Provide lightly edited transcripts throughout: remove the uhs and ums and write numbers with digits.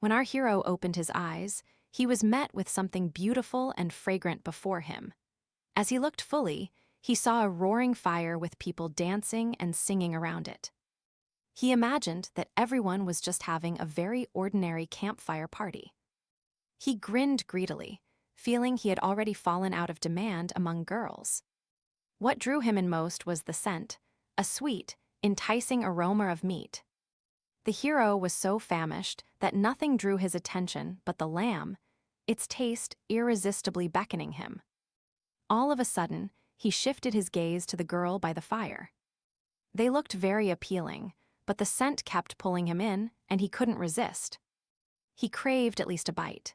When our hero opened his eyes, he was met with something beautiful and fragrant before him. As he looked fully, he saw a roaring fire with people dancing and singing around it. He imagined that everyone was just having a very ordinary campfire party. He grinned greedily, feeling he had already fallen out of demand among girls. What drew him in most was the scent, a sweet, enticing aroma of meat. The hero was so famished that nothing drew his attention but the lamb, its taste irresistibly beckoning him. All of a sudden, he shifted his gaze to the girl by the fire. They looked very appealing, but the scent kept pulling him in, and he couldn't resist. He craved at least a bite.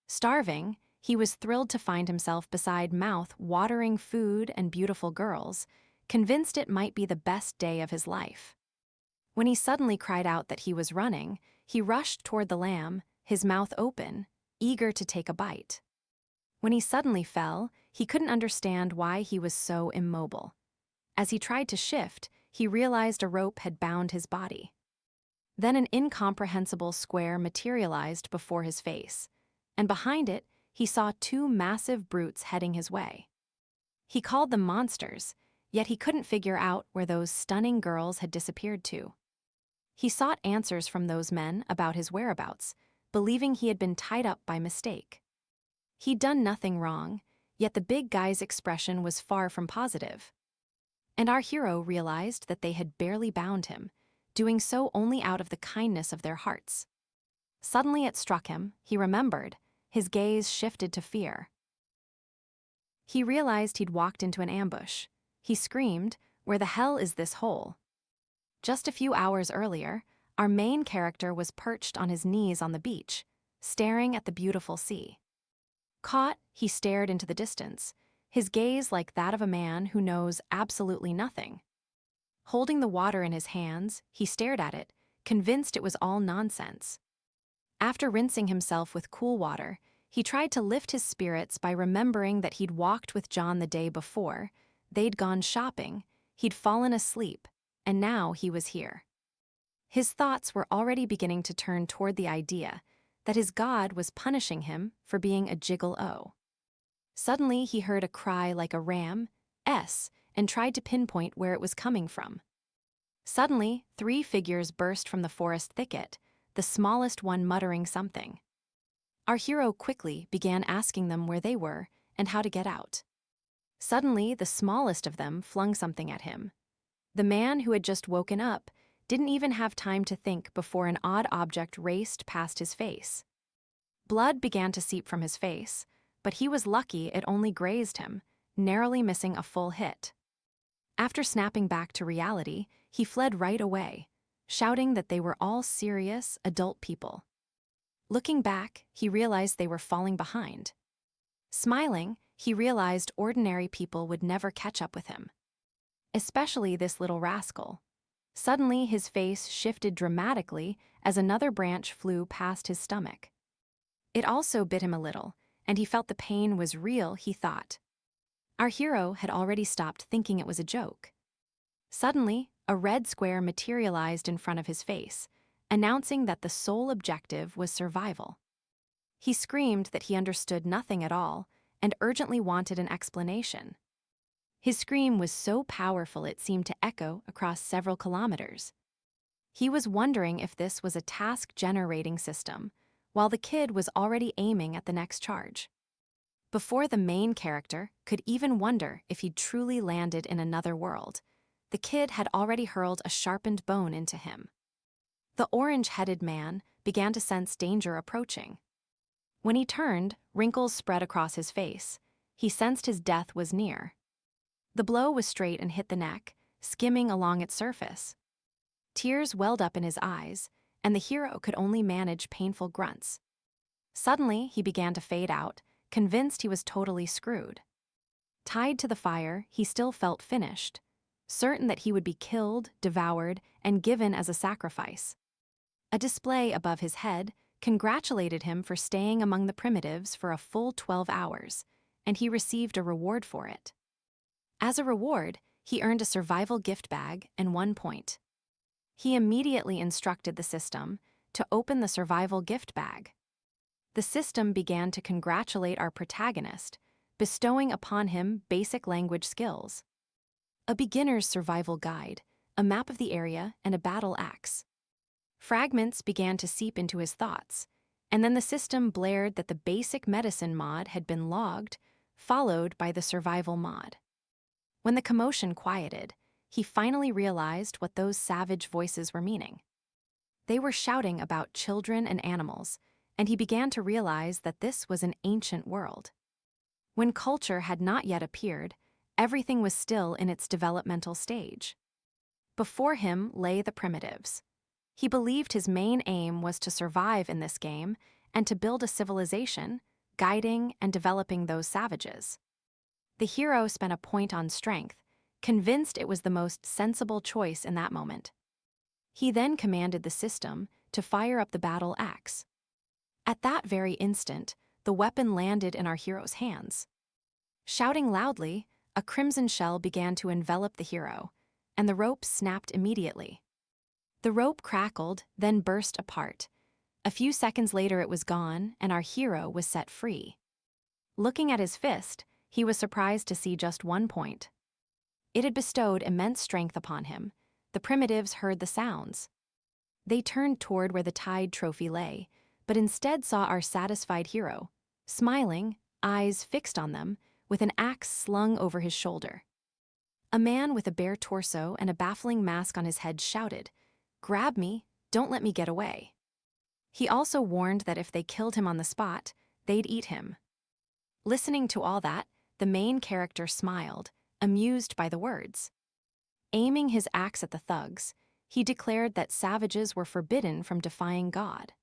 Starving, he was thrilled to find himself beside mouth-watering food and beautiful girls, convinced it might be the best day of his life. When he suddenly cried out that he was running, he rushed toward the lamb, his mouth open, eager to take a bite. When he suddenly fell, he couldn't understand why he was so immobile. As he tried to shift, he realized a rope had bound his body. Then an incomprehensible square materialized before his face, and behind it, he saw two massive brutes heading his way. He called them monsters, yet he couldn't figure out where those stunning girls had disappeared to. He sought answers from those men about his whereabouts, believing he had been tied up by mistake. He'd done nothing wrong, yet the big guy's expression was far from positive. And our hero realized that they had barely bound him, doing so only out of the kindness of their hearts. Suddenly it struck him, he remembered, his gaze shifted to fear. He realized he'd walked into an ambush. He screamed, "Where the hell is this hole?" Just a few hours earlier, our main character was perched on his knees on the beach, staring at the beautiful sea. Caught, he stared into the distance, his gaze like that of a man who knows absolutely nothing. Holding the water in his hands, he stared at it, convinced it was all nonsense. After rinsing himself with cool water, he tried to lift his spirits by remembering that he'd walked with John the day before, they'd gone shopping, he'd fallen asleep, and now he was here. His thoughts were already beginning to turn toward the idea that his god was punishing him for being a gigolo. Suddenly he heard a cry like a ram, S, and tried to pinpoint where it was coming from. Suddenly, three figures burst from the forest thicket, the smallest one muttering something. Our hero quickly began asking them where they were and how to get out. Suddenly, the smallest of them flung something at him. The man who had just woken up didn't even have time to think before an odd object raced past his face. Blood began to seep from his face, but he was lucky it only grazed him, narrowly missing a full hit. After snapping back to reality, he fled right away, shouting that they were all serious, adult people. Looking back, he realized they were falling behind. Smiling, he realized ordinary people would never catch up with him. Especially this little rascal. Suddenly, his face shifted dramatically as another branch flew past his stomach. It also bit him a little, and he felt the pain was real, he thought. Our hero had already stopped thinking it was a joke. Suddenly, a red square materialized in front of his face, announcing that the sole objective was survival. He screamed that he understood nothing at all and urgently wanted an explanation. His scream was so powerful it seemed to echo across several kilometers. He was wondering if this was a task-generating system, while the kid was already aiming at the next charge. Before the main character could even wonder if he'd truly landed in another world, the kid had already hurled a sharpened bone into him. The orange-headed man began to sense danger approaching. When he turned, wrinkles spread across his face. He sensed his death was near. The blow was straight and hit the neck, skimming along its surface. Tears welled up in his eyes, and the hero could only manage painful grunts. Suddenly, he began to fade out, convinced he was totally screwed. Tied to the fire, he still felt finished, certain that he would be killed, devoured, and given as a sacrifice. A display above his head congratulated him for staying among the primitives for a full 12 hours, and he received a reward for it. As a reward, he earned a survival gift bag and 1 point. He immediately instructed the system, to open the survival gift bag. The system began to congratulate our protagonist, bestowing upon him basic language skills. A beginner's survival guide, a map of the area, and a battle axe. Fragments began to seep into his thoughts, and then the system blared that the basic medicine mod had been logged, followed by the survival mod. When the commotion quieted, he finally realized what those savage voices were meaning. They were shouting about children and animals, and he began to realize that this was an ancient world. When culture had not yet appeared, everything was still in its developmental stage. Before him lay the primitives. He believed his main aim was to survive in this game and to build a civilization, guiding and developing those savages. The hero spent a point on strength, convinced it was the most sensible choice in that moment. He then commanded the system to fire up the battle axe. At that very instant, the weapon landed in our hero's hands. Shouting loudly, a crimson shell began to envelop the hero, and the rope snapped immediately. The rope crackled, then burst apart. A few seconds later it was gone, and our hero was set free. Looking at his fist, he was surprised to see just one point. It had bestowed immense strength upon him. The primitives heard the sounds. They turned toward where the tied trophy lay, but instead saw our satisfied hero, smiling, eyes fixed on them, with an axe slung over his shoulder. A man with a bare torso and a baffling mask on his head shouted, "Grab me, don't let me get away." He also warned that if they killed him on the spot, they'd eat him. Listening to all that, the main character smiled, amused by the words. Aiming his axe at the thugs, he declared that savages were forbidden from defying God.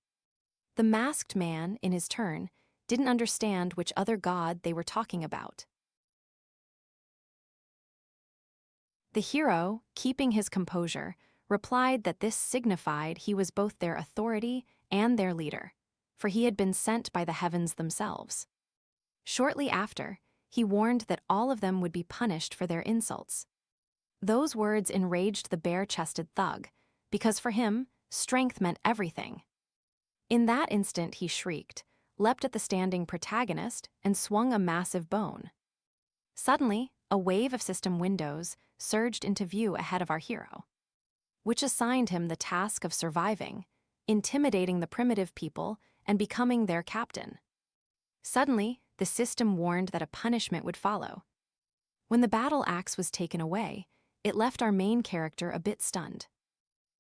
The masked man, in his turn, didn't understand which other god they were talking about. The hero, keeping his composure, replied that this signified he was both their authority and their leader, for he had been sent by the heavens themselves. Shortly after, he warned that all of them would be punished for their insults. Those words enraged the bare-chested thug, because for him, strength meant everything. In that instant he shrieked, leapt at the standing protagonist, and swung a massive bone. Suddenly, a wave of system windows surged into view ahead of our hero, which assigned him the task of surviving, intimidating the primitive people, and becoming their captain. Suddenly, the system warned that a punishment would follow. When the battle axe was taken away, it left our main character a bit stunned.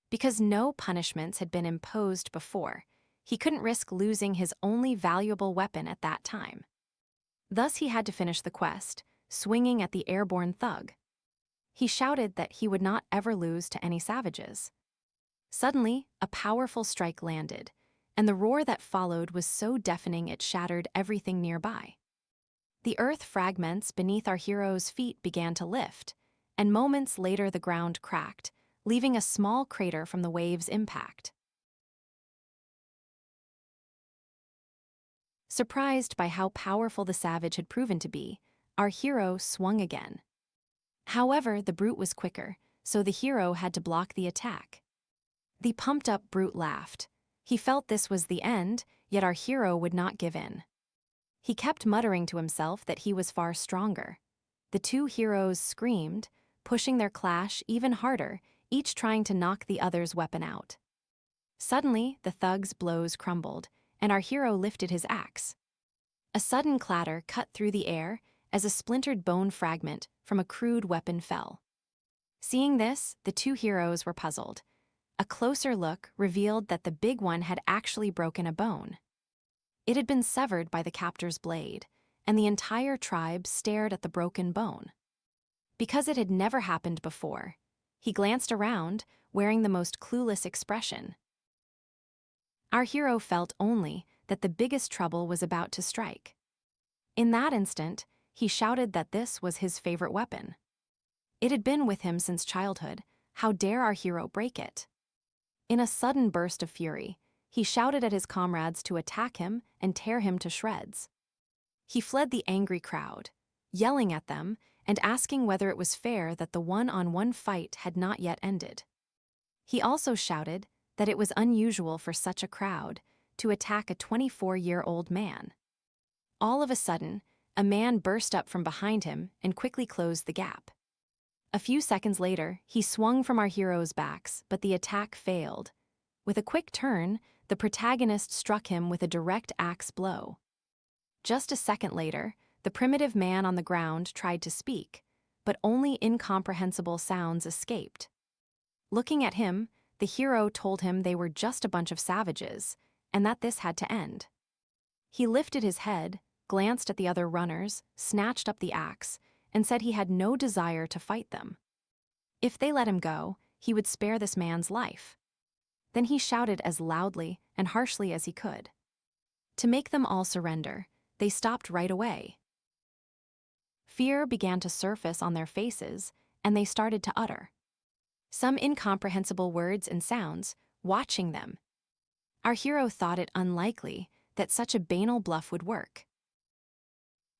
Because no punishments had been imposed before, he couldn't risk losing his only valuable weapon at that time. Thus he had to finish the quest, swinging at the airborne thug. He shouted that he would not ever lose to any savages. Suddenly, a powerful strike landed, and the roar that followed was so deafening it shattered everything nearby. The earth fragments beneath our hero's feet began to lift, and moments later the ground cracked, leaving a small crater from the wave's impact. Surprised by how powerful the savage had proven to be, our hero swung again. However, the brute was quicker, so the hero had to block the attack. The pumped-up brute laughed. He felt this was the end, yet our hero would not give in. He kept muttering to himself that he was far stronger. The two heroes screamed, pushing their clash even harder, each trying to knock the other's weapon out. Suddenly, the thug's blows crumbled, and our hero lifted his axe. A sudden clatter cut through the air as a splintered bone fragment from a crude weapon fell. Seeing this, the two heroes were puzzled. A closer look revealed that the big one had actually broken a bone. It had been severed by the captor's blade, and the entire tribe stared at the broken bone. Because it had never happened before, he glanced around, wearing the most clueless expression. Our hero felt only that the biggest trouble was about to strike. In that instant, he shouted that this was his favorite weapon. It had been with him since childhood. How dare our hero break it? In a sudden burst of fury, he shouted at his comrades to attack him and tear him to shreds. He fled the angry crowd, yelling at them and asking whether it was fair that the one-on-one fight had not yet ended. He also shouted that it was unusual for such a crowd to attack a 24-year-old man. All of a sudden, a man burst up from behind him and quickly closed the gap. A few seconds later, he swung from our heroes' backs, but the attack failed. With a quick turn, the protagonist struck him with a direct axe blow. Just a second later, the primitive man on the ground tried to speak, but only incomprehensible sounds escaped. Looking at him, the hero told him they were just a bunch of savages, and that this had to end. He lifted his head, glanced at the other runners, snatched up the axe, and said he had no desire to fight them. If they let him go, he would spare this man's life. Then he shouted as loudly and harshly as he could. To make them all surrender, they stopped right away. Fear began to surface on their faces, and they started to utter some incomprehensible words and sounds, watching them. Our hero thought it unlikely that such a banal bluff would work.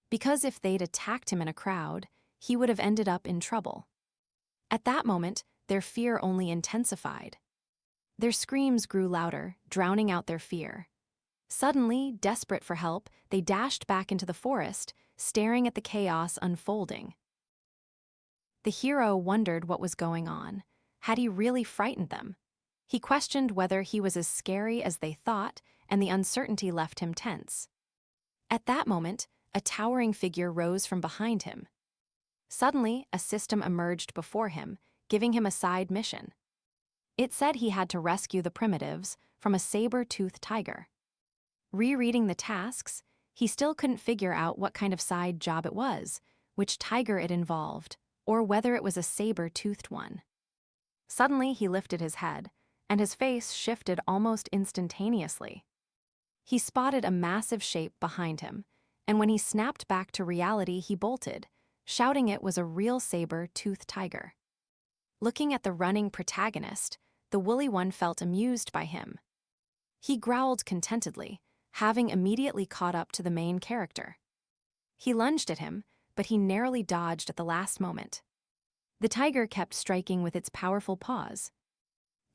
Because if they'd attacked him in a crowd, he would have ended up in trouble. At that moment, their fear only intensified. Their screams grew louder, drowning out their fear. Suddenly, desperate for help, they dashed back into the forest, staring at the chaos unfolding. The hero wondered what was going on. Had he really frightened them? He questioned whether he was as scary as they thought, and the uncertainty left him tense. At that moment, a towering figure rose from behind him. Suddenly, a system emerged before him, giving him a side mission. It said he had to rescue the primitives from a saber-toothed tiger. Rereading the tasks, he still couldn't figure out what kind of side job it was, which tiger it involved, or whether it was a saber-toothed one. Suddenly, he lifted his head, and his face shifted almost instantaneously. He spotted a massive shape behind him, and when he snapped back to reality, he bolted, shouting it was a real saber-toothed tiger. Looking at the running protagonist, the woolly one felt amused by him. He growled contentedly, having immediately caught up to the main character. He lunged at him, but he narrowly dodged at the last moment. The tiger kept striking with its powerful paws.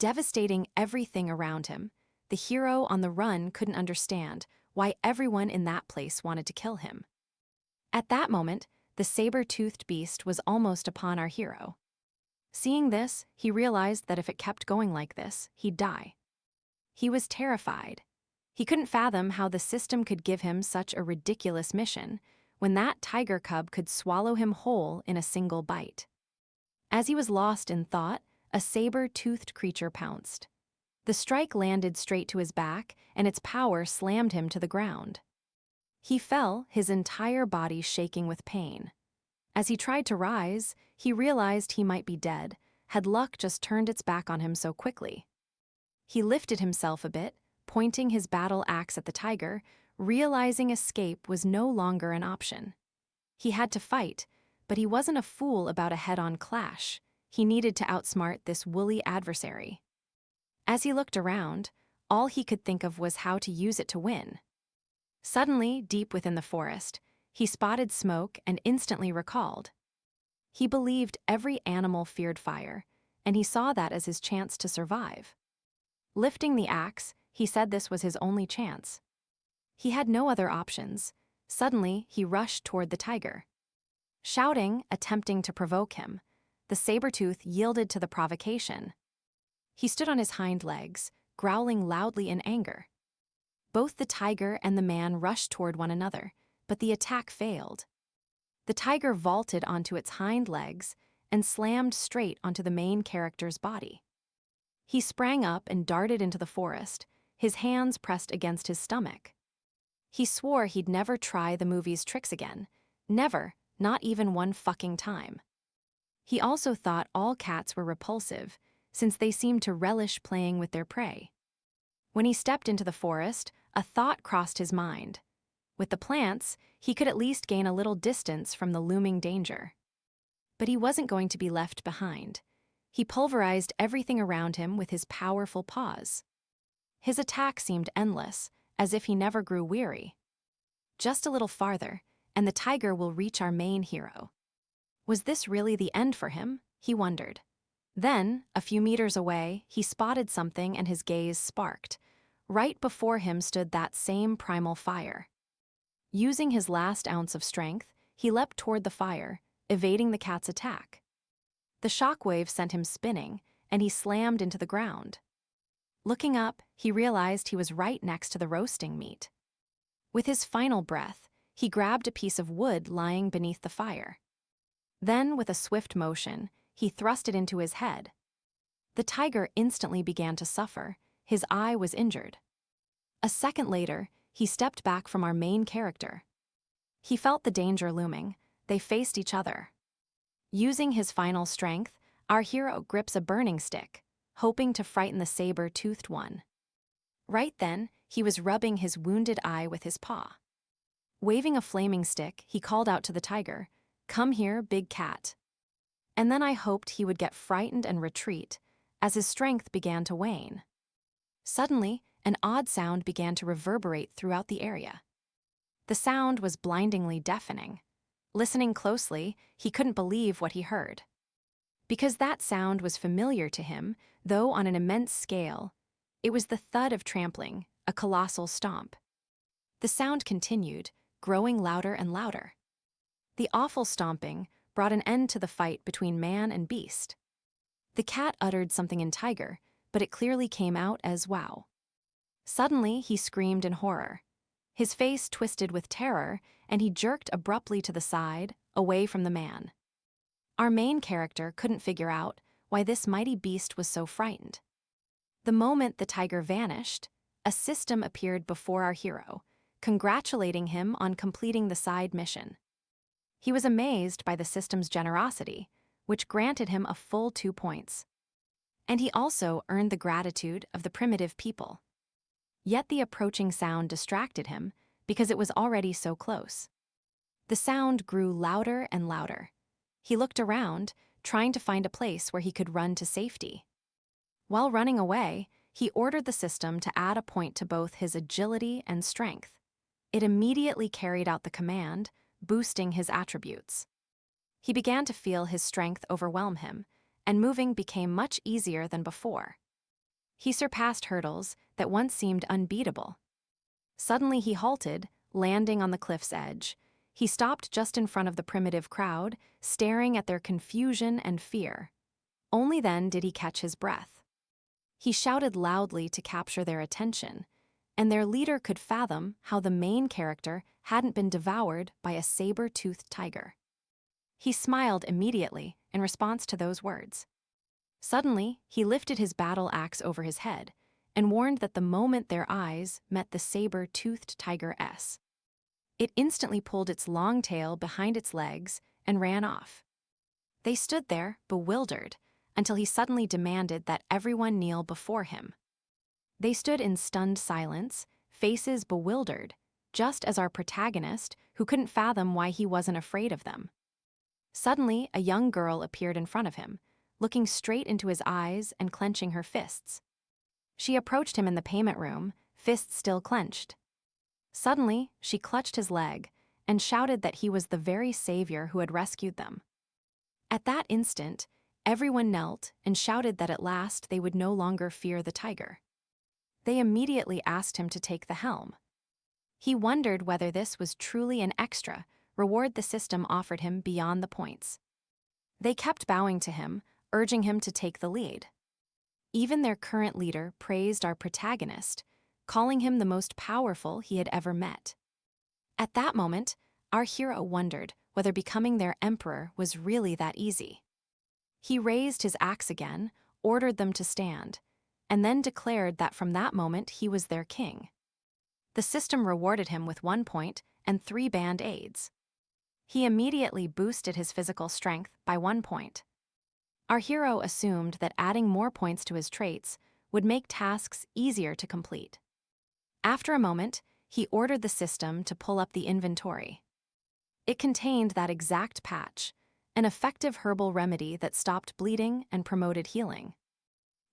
Devastating everything around him, the hero on the run couldn't understand why everyone in that place wanted to kill him. At that moment, the saber-toothed beast was almost upon our hero. Seeing this, he realized that if it kept going like this, he'd die. He was terrified. He couldn't fathom how the system could give him such a ridiculous mission when that tiger cub could swallow him whole in a single bite. As he was lost in thought, a saber-toothed creature pounced. The strike landed straight to his back, and its power slammed him to the ground. He fell, his entire body shaking with pain. As he tried to rise, he realized he might be dead, had luck just turned its back on him so quickly. He lifted himself a bit, pointing his battle axe at the tiger, realizing escape was no longer an option. He had to fight, but he wasn't a fool about a head-on clash. He needed to outsmart this woolly adversary. As he looked around, all he could think of was how to use it to win. Suddenly, deep within the forest, he spotted smoke and instantly recalled. He believed every animal feared fire, and he saw that as his chance to survive. Lifting the axe, he said this was his only chance. He had no other options. Suddenly, he rushed toward the tiger. Shouting, attempting to provoke him, the saber-tooth yielded to the provocation. He stood on his hind legs, growling loudly in anger. Both the tiger and the man rushed toward one another, but the attack failed. The tiger vaulted onto its hind legs and slammed straight onto the main character's body. He sprang up and darted into the forest, his hands pressed against his stomach. He swore he'd never try the movie's tricks again. Never, not even one fucking time. He also thought all cats were repulsive, since they seemed to relish playing with their prey. When he stepped into the forest, a thought crossed his mind. With the plants, he could at least gain a little distance from the looming danger. But he wasn't going to be left behind. He pulverized everything around him with his powerful paws. His attack seemed endless, as if he never grew weary. Just a little farther, and the tiger will reach our main hero. Was this really the end for him? He wondered. Then, a few meters away, he spotted something and his gaze sparked. Right before him stood that same primal fire. Using his last ounce of strength, he leapt toward the fire, evading the cat's attack. The shockwave sent him spinning, and he slammed into the ground. Looking up, he realized he was right next to the roasting meat. With his final breath, he grabbed a piece of wood lying beneath the fire. Then, with a swift motion, he thrust it into his head. The tiger instantly began to suffer. His eye was injured. A second later, he stepped back from our main character. He felt the danger looming. They faced each other. Using his final strength, our hero grips a burning stick, hoping to frighten the saber-toothed one. Right then, he was rubbing his wounded eye with his paw. Waving a flaming stick, he called out to the tiger, "Come here, big cat." And then I hoped he would get frightened and retreat, as his strength began to wane. Suddenly, an odd sound began to reverberate throughout the area. The sound was blindingly deafening. Listening closely, he couldn't believe what he heard. Because that sound was familiar to him, though on an immense scale, it was the thud of trampling, a colossal stomp. The sound continued, growing louder and louder. The awful stomping brought an end to the fight between man and beast. The cat uttered something in tiger, but it clearly came out as wow. Suddenly, he screamed in horror. His face twisted with terror, and he jerked abruptly to the side, away from the man. Our main character couldn't figure out why this mighty beast was so frightened. The moment the tiger vanished, a system appeared before our hero, congratulating him on completing the side mission. He was amazed by the system's generosity, which granted him a full 2 points. And he also earned the gratitude of the primitive people. Yet the approaching sound distracted him because it was already so close. The sound grew louder and louder. He looked around, trying to find a place where he could run to safety. While running away, he ordered the system to add a point to both his agility and strength. It immediately carried out the command, boosting his attributes. He began to feel his strength overwhelm him, and moving became much easier than before. He surpassed hurdles that once seemed unbeatable. Suddenly he halted, landing on the cliff's edge. He stopped just in front of the primitive crowd, staring at their confusion and fear. Only then did he catch his breath. He shouted loudly to capture their attention, and their leader could fathom how the main character hadn't been devoured by a saber-toothed tiger. He smiled immediately in response to those words. Suddenly, he lifted his battle axe over his head and warned that the moment their eyes met the saber-toothed tiger's, it instantly pulled its long tail behind its legs and ran off. They stood there, bewildered, until he suddenly demanded that everyone kneel before him. They stood in stunned silence, faces bewildered, just as our protagonist, who couldn't fathom why he wasn't afraid of them. Suddenly, a young girl appeared in front of him, looking straight into his eyes and clenching her fists. She approached him in the payment room, fists still clenched. Suddenly, she clutched his leg and shouted that he was the very savior who had rescued them. At that instant, everyone knelt and shouted that at last they would no longer fear the tiger. They immediately asked him to take the helm. He wondered whether this was truly an extra reward the system offered him beyond the points. They kept bowing to him, urging him to take the lead. Even their current leader praised our protagonist, calling him the most powerful he had ever met. At that moment, our hero wondered whether becoming their emperor was really that easy. He raised his axe again, ordered them to stand, and then declared that from that moment he was their king. The system rewarded him with 1 point and 3 band aids. He immediately boosted his physical strength by 1 point. Our hero assumed that adding more points to his traits would make tasks easier to complete. After a moment, he ordered the system to pull up the inventory. It contained that exact patch, an effective herbal remedy that stopped bleeding and promoted healing.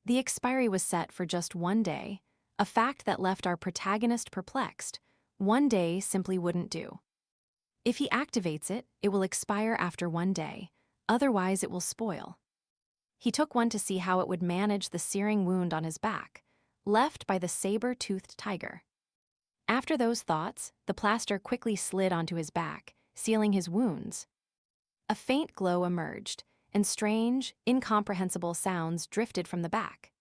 The expiry was set for just 1 day, a fact that left our protagonist perplexed. 1 day simply wouldn't do. If he activates it, it will expire after 1 day, otherwise it will spoil. He took one to see how it would manage the searing wound on his back, left by the saber-toothed tiger. After those thoughts, the plaster quickly slid onto his back, sealing his wounds. A faint glow emerged, and strange, incomprehensible sounds drifted from the back.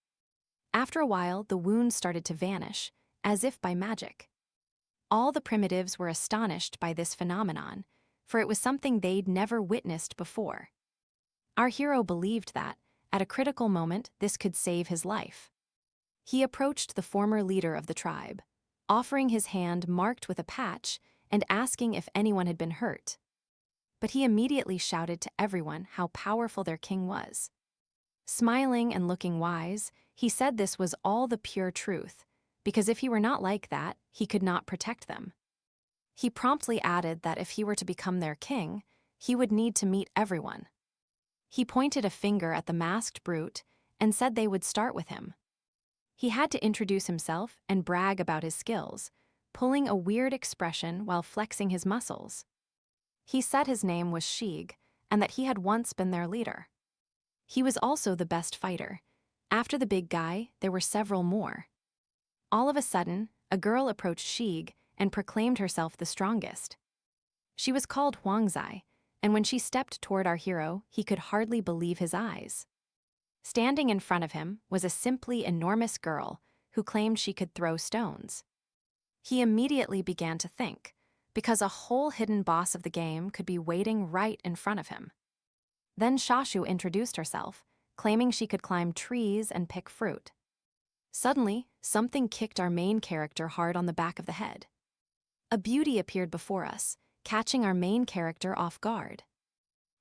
After a while, the wounds started to vanish, as if by magic. All the primitives were astonished by this phenomenon, for it was something they'd never witnessed before. Our hero believed that, at a critical moment, this could save his life. He approached the former leader of the tribe, offering his hand marked with a patch and asking if anyone had been hurt. But he immediately shouted to everyone how powerful their king was. Smiling and looking wise, he said this was all the pure truth, because if he were not like that, he could not protect them. He promptly added that if he were to become their king, he would need to meet everyone. He pointed a finger at the masked brute and said they would start with him. He had to introduce himself and brag about his skills, pulling a weird expression while flexing his muscles. He said his name was Sheeg and that he had once been their leader. He was also the best fighter. After the big guy, there were several more. All of a sudden, a girl approached Sheeg and proclaimed herself the strongest. She was called Huangzai, and when she stepped toward our hero, he could hardly believe his eyes. Standing in front of him was a simply enormous girl who claimed she could throw stones. He immediately began to think, because a whole hidden boss of the game could be waiting right in front of him. Then Shashu introduced herself, claiming she could climb trees and pick fruit. Suddenly, something kicked our main character hard on the back of the head. A beauty appeared before us, catching our main character off guard.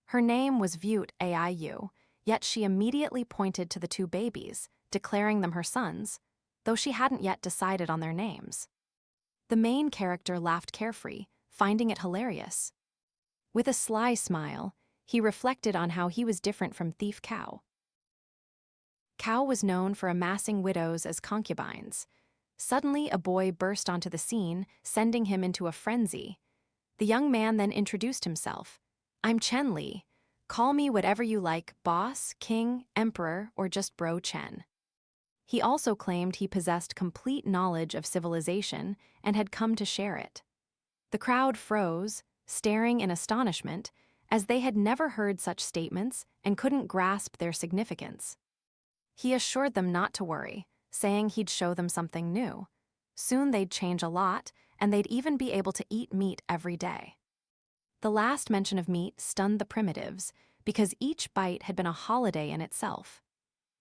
Her name was Vyut Aiu, yet she immediately pointed to the two babies, declaring them her sons, though she hadn't yet decided on their names. The main character laughed carefree, finding it hilarious. With a sly smile, he reflected on how he was different from Thief Cow. Cow was known for amassing widows as concubines. Suddenly, a boy burst onto the scene, sending him into a frenzy. The young man then introduced himself. "I'm Chen Li. Call me whatever you like, boss, king, emperor, or just bro Chen." He also claimed he possessed complete knowledge of civilization and had come to share it. The crowd froze, staring in astonishment, as they had never heard such statements and couldn't grasp their significance. He assured them not to worry, saying he'd show them something new. Soon they'd change a lot, and they'd even be able to eat meat every day. The last mention of meat stunned the primitives, because each bite had been a holiday in itself.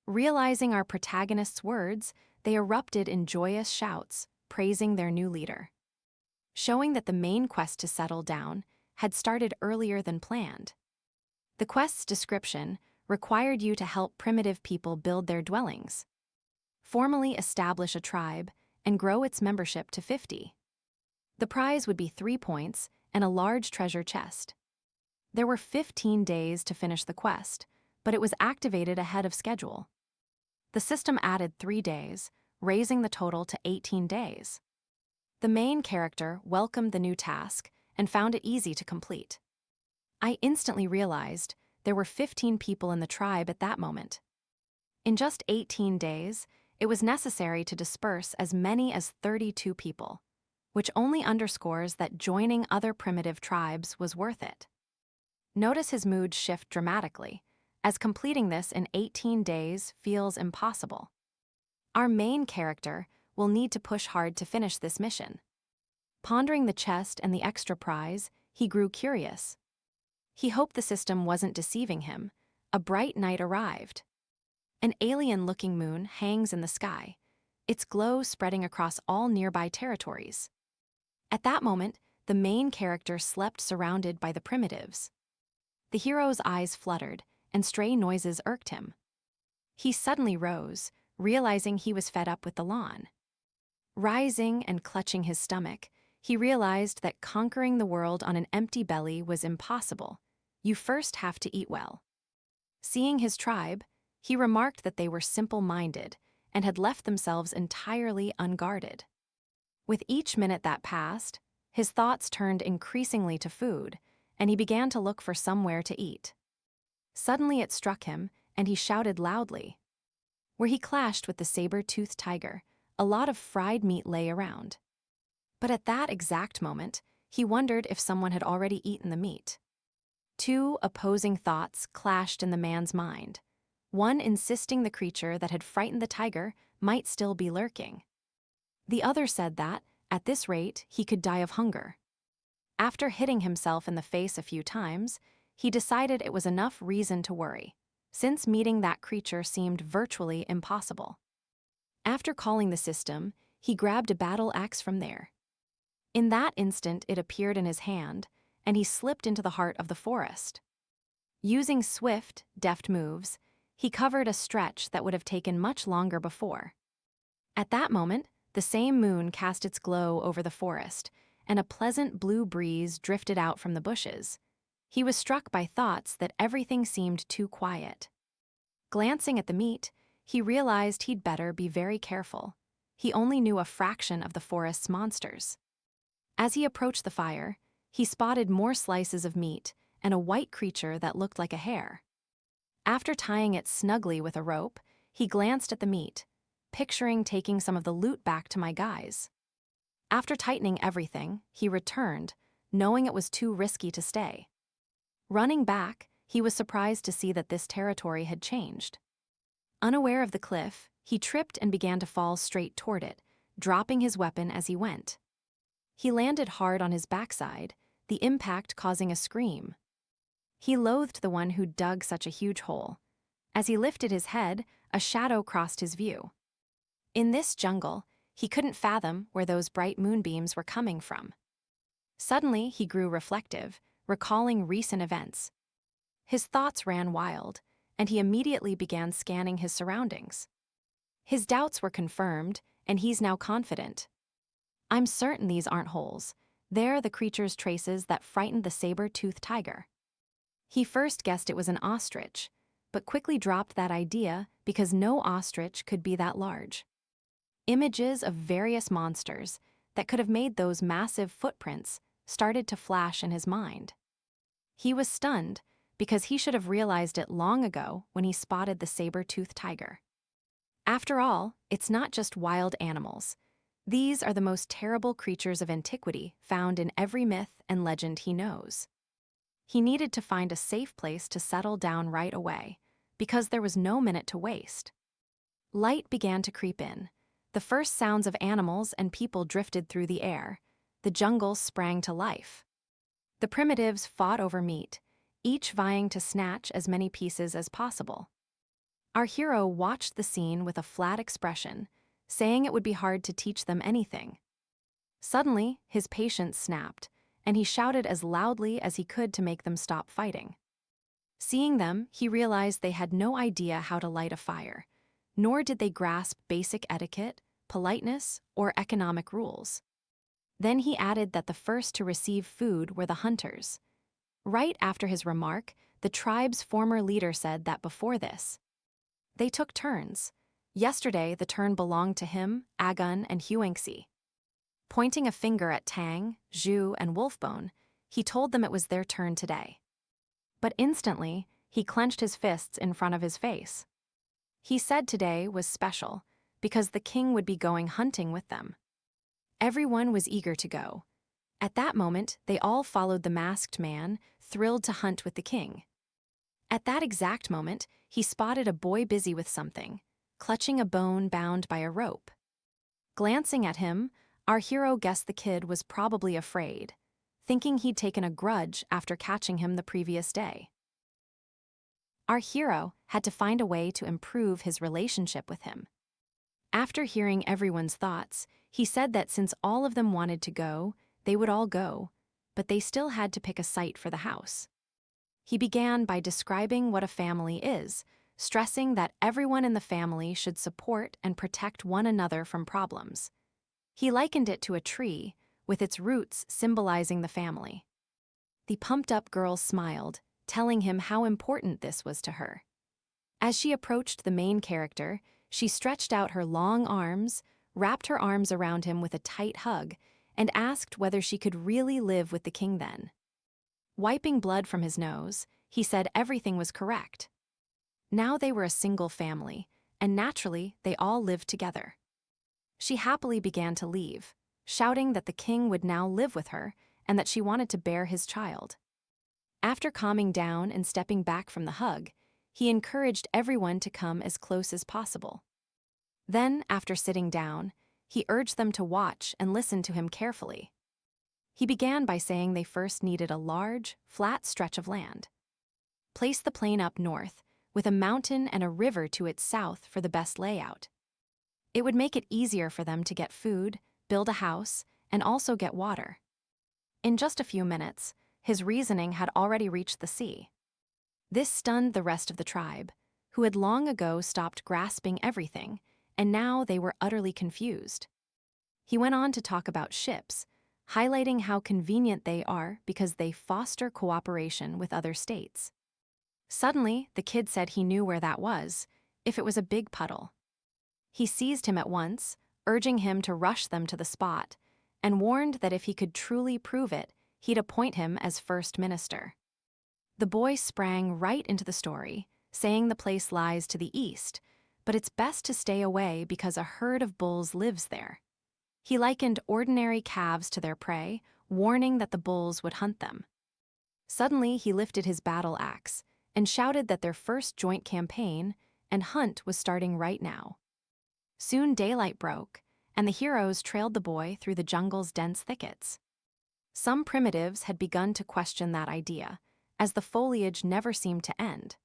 Realizing our protagonist's words, they erupted in joyous shouts, praising their new leader. Showing that the main quest to settle down had started earlier than planned. The quest's description required you to help primitive people build their dwellings, formally establish a tribe, and grow its membership to 50. The prize would be 3 points and a large treasure chest. There were 15 days to finish the quest, but it was activated ahead of schedule. The system added 3 days, raising the total to 18 days. The main character welcomed the new task and found it easy to complete. I instantly realized there were 15 people in the tribe at that moment. In just 18 days, it was necessary to disperse as many as 32 people, which only underscores that joining other primitive tribes was worth it. Notice his mood shift dramatically, as completing this in 18 days feels impossible. Our main character will need to push hard to finish this mission. Pondering the chest and the extra prize, he grew curious. He hoped the system wasn't deceiving him. A bright night arrived. An alien-looking moon hangs in the sky, its glow spreading across all nearby territories. At that moment, the main character slept surrounded by the primitives. The hero's eyes fluttered, and stray noises irked him. He suddenly rose, realizing he was fed up with the lawn. Rising and clutching his stomach, he realized that conquering the world on an empty belly was impossible. You first have to eat well. Seeing his tribe, he remarked that they were simple-minded and had left themselves entirely unguarded. With each minute that passed, his thoughts turned increasingly to food, and he began to look for somewhere to eat. Suddenly it struck him, and he shouted loudly. Where he clashed with the saber-toothed tiger, a lot of fried meat lay around. But at that exact moment, he wondered if someone had already eaten the meat. Two opposing thoughts clashed in the man's mind, one insisting the creature that had frightened the tiger might still be lurking. The other said that, at this rate, he could die of hunger. After hitting himself in the face a few times, he decided it was enough reason to worry, since meeting that creature seemed virtually impossible. After calling the system, he grabbed a battle axe from there. In that instant, it appeared in his hand, and he slipped into the heart of the forest. Using swift, deft moves, he covered a stretch that would have taken much longer before. At that moment, the same moon cast its glow over the forest, and a pleasant blue breeze drifted out from the bushes. He was struck by thoughts that everything seemed too quiet. Glancing at the meat, he realized he'd better be very careful. He only knew a fraction of the forest's monsters. As he approached the fire, he spotted more slices of meat and a white creature that looked like a hare. After tying it snugly with a rope, he glanced at the meat, picturing taking some of the loot back to my guys. After tightening everything, he returned, knowing it was too risky to stay. Running back, he was surprised to see that this territory had changed. Unaware of the cliff, he tripped and began to fall straight toward it, dropping his weapon as he went. He landed hard on his backside, the impact causing a scream. He loathed the one who dug such a huge hole. As he lifted his head, a shadow crossed his view. In this jungle, he couldn't fathom where those bright moonbeams were coming from. Suddenly, he grew reflective, recalling recent events. His thoughts ran wild, and he immediately began scanning his surroundings. His doubts were confirmed, and he's now confident. I'm certain these aren't holes. They're the creature's traces that frightened the saber-toothed tiger. He first guessed it was an ostrich, but quickly dropped that idea because no ostrich could be that large. Images of various monsters that could have made those massive footprints started to flash in his mind. He was stunned because he should have realized it long ago when he spotted the saber-toothed tiger. After all, it's not just wild animals. These are the most terrible creatures of antiquity found in every myth and legend he knows. He needed to find a safe place to settle down right away, because there was no minute to waste. Light began to creep in. The first sounds of animals and people drifted through the air. The jungle sprang to life. The primitives fought over meat, each vying to snatch as many pieces as possible. Our hero watched the scene with a flat expression, saying it would be hard to teach them anything. Suddenly, his patience snapped, and he shouted as loudly as he could to make them stop fighting. Seeing them, he realized they had no idea how to light a fire, nor did they grasp basic etiquette, politeness, or economic rules. Then he added that the first to receive food were the hunters. Right after his remark, the tribe's former leader said that before this, they took turns. Yesterday, the turn belonged to him, Agun, and Huangxi. Pointing a finger at Tang, Zhu, and Wolfbone, he told them it was their turn today. But instantly, he clenched his fists in front of his face. He said today was special, because the king would be going hunting with them. Everyone was eager to go. At that moment, they all followed the masked man, thrilled to hunt with the king. At that exact moment, he spotted a boy busy with something, clutching a bone bound by a rope. Glancing at him, our hero guessed the kid was probably afraid, thinking he'd taken a grudge after catching him the previous day. Our hero had to find a way to improve his relationship with him. After hearing everyone's thoughts, he said that since all of them wanted to go, they would all go, but they still had to pick a site for the house. He began by describing what a family is, stressing that everyone in the family should support and protect one another from problems. He likened it to a tree, with its roots symbolizing the family. The pumped-up girl smiled, telling him how important this was to her. As she approached the main character, she stretched out her long arms, wrapped her arms around him with a tight hug, and asked whether she could really live with the king then. Wiping blood from his nose, he said everything was correct. Now they were a single family, and naturally, they all lived together. She happily began to leave, shouting that the king would now live with her and that she wanted to bear his child. After calming down and stepping back from the hug, he encouraged everyone to come as close as possible. Then, after sitting down, he urged them to watch and listen to him carefully. He began by saying they first needed a large, flat stretch of land. Place the plain up north, with a mountain and a river to its south for the best layout. It would make it easier for them to get food, build a house, and also get water. In just a few minutes, his reasoning had already reached the sea. This stunned the rest of the tribe, who had long ago stopped grasping everything, and now they were utterly confused. He went on to talk about ships, highlighting how convenient they are because they foster cooperation with other states. Suddenly, the kid said he knew where that was, if it was a big puddle. He seized him at once, urging him to rush them to the spot, and warned that if he could truly prove it, he'd appoint him as first minister. The boy sprang right into the story, saying the place lies to the east, but it's best to stay away because a herd of bulls lives there. He likened ordinary calves to their prey, warning that the bulls would hunt them. Suddenly, he lifted his battle axe and shouted that their first joint campaign and hunt was starting right now. Soon daylight broke, and the heroes trailed the boy through the jungle's dense thickets. Some primitives had begun to question that idea, as the foliage never seemed to end.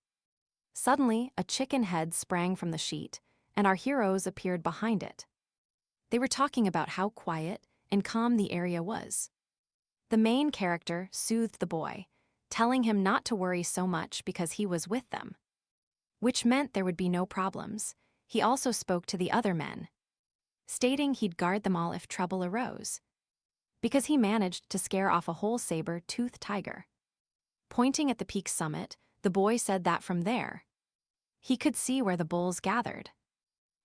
Suddenly, a chicken head sprang from the sheet, and our heroes appeared behind it. They were talking about how quiet and calm the area was. The main character soothed the boy, telling him not to worry so much because he was with them. Which meant there would be no problems. He also spoke to the other men, stating he'd guard them all if trouble arose, because he managed to scare off a whole saber-toothed tiger. Pointing at the peak's summit, the boy said that from there, he could see where the bulls gathered.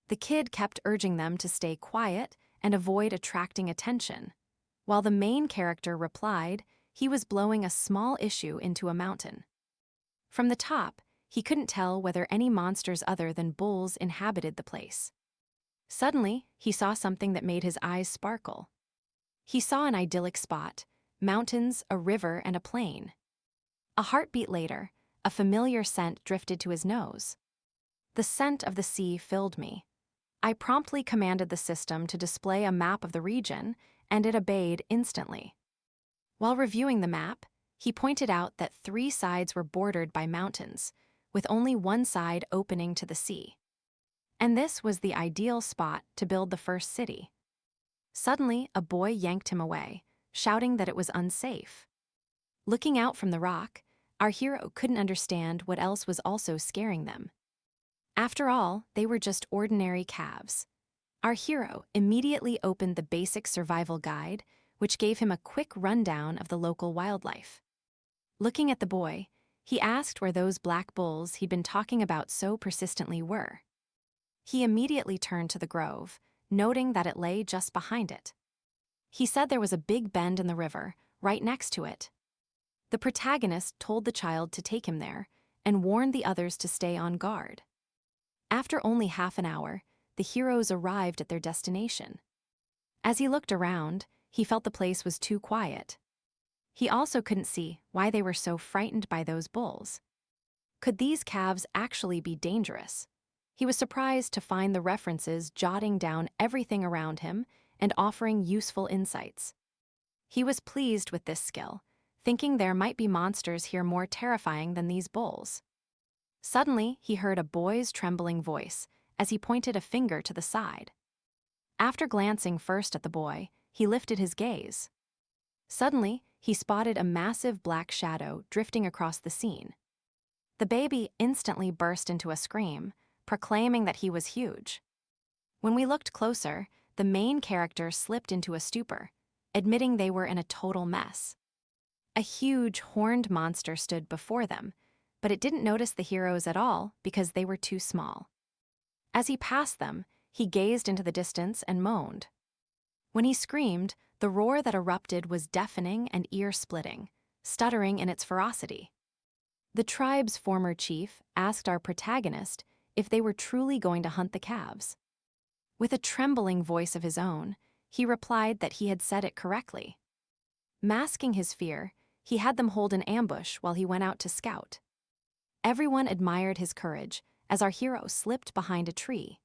The kid kept urging them to stay quiet and avoid attracting attention, while the main character replied he was blowing a small issue into a mountain. From the top, he couldn't tell whether any monsters other than bulls inhabited the place. Suddenly, he saw something that made his eyes sparkle. He saw an idyllic spot, mountains, a river, and a plain. A heartbeat later, a familiar scent drifted to his nose. The scent of the sea filled me. I promptly commanded the system to display a map of the region, and it obeyed instantly. While reviewing the map, he pointed out that 3 sides were bordered by mountains, with only one side opening to the sea. And this was the ideal spot to build the first city. Suddenly, a boy yanked him away, shouting that it was unsafe. Looking out from the rock, our hero couldn't understand what else was also scaring them. After all, they were just ordinary calves. Our hero immediately opened the basic survival guide, which gave him a quick rundown of the local wildlife. Looking at the boy, he asked where those black bulls he'd been talking about so persistently were. He immediately turned to the grove, noting that it lay just behind it. He said there was a big bend in the river, right next to it. The protagonist told the child to take him there and warned the others to stay on guard. After only half an hour, the heroes arrived at their destination. As he looked around, he felt the place was too quiet. He also couldn't see why they were so frightened by those bulls. Could these calves actually be dangerous? He was surprised to find the references jotting down everything around him and offering useful insights. He was pleased with this skill, thinking there might be monsters here more terrifying than these bulls. Suddenly, he heard a boy's trembling voice as he pointed a finger to the side. After glancing first at the boy, he lifted his gaze. Suddenly, he spotted a massive black shadow drifting across the scene. The baby instantly burst into a scream, proclaiming that he was huge. When we looked closer, the main character slipped into a stupor, admitting they were in a total mess. A huge horned monster stood before them, but it didn't notice the heroes at all because they were too small. As he passed them, he gazed into the distance and moaned. When he screamed, the roar that erupted was deafening and ear-splitting, stuttering in its ferocity. The tribe's former chief asked our protagonist if they were truly going to hunt the calves. With a trembling voice of his own, he replied that he had said it correctly. Masking his fear, he had them hold an ambush while he went out to scout. Everyone admired his courage as our hero slipped behind a tree.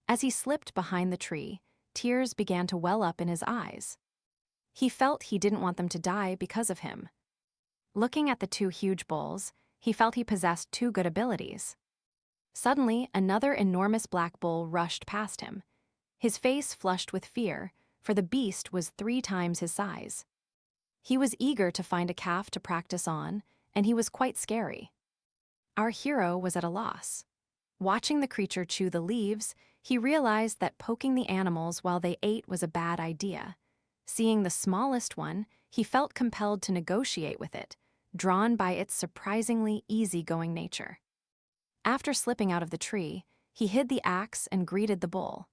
As he slipped behind the tree, tears began to well up in his eyes. He felt he didn't want them to die because of him. Looking at the two huge bulls, he felt he possessed two good abilities. Suddenly, another enormous black bull rushed past him. His face flushed with fear, for the beast was 3 times his size. He was eager to find a calf to practice on, and he was quite scary. Our hero was at a loss. Watching the creature chew the leaves, he realized that poking the animals while they ate was a bad idea. Seeing the smallest one, he felt compelled to negotiate with it, drawn by its surprisingly easygoing nature. After slipping out of the tree, he hid the axe and greeted the bull.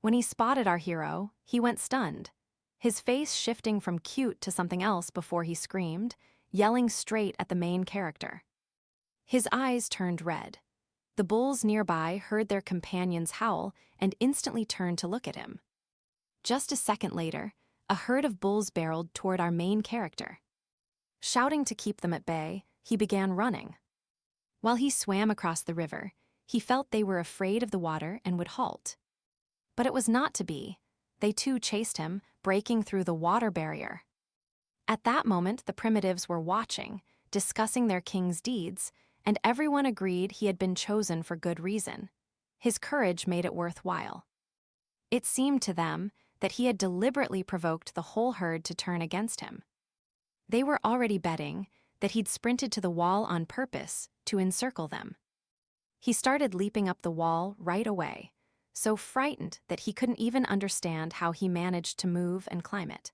When he spotted our hero, he went stunned, his face shifting from cute to something else before he screamed, yelling straight at the main character. His eyes turned red. The bulls nearby heard their companions howl and instantly turned to look at him. Just a second later, a herd of bulls barreled toward our main character. Shouting to keep them at bay, he began running. While he swam across the river, he felt they were afraid of the water and would halt. But it was not to be. They too chased him, breaking through the water barrier. At that moment, the primitives were watching, discussing their king's deeds, and everyone agreed he had been chosen for good reason. His courage made it worthwhile. It seemed to them that he had deliberately provoked the whole herd to turn against him. They were already betting that he'd sprinted to the wall on purpose to encircle them. He started leaping up the wall right away, so frightened that he couldn't even understand how he managed to move and climb it.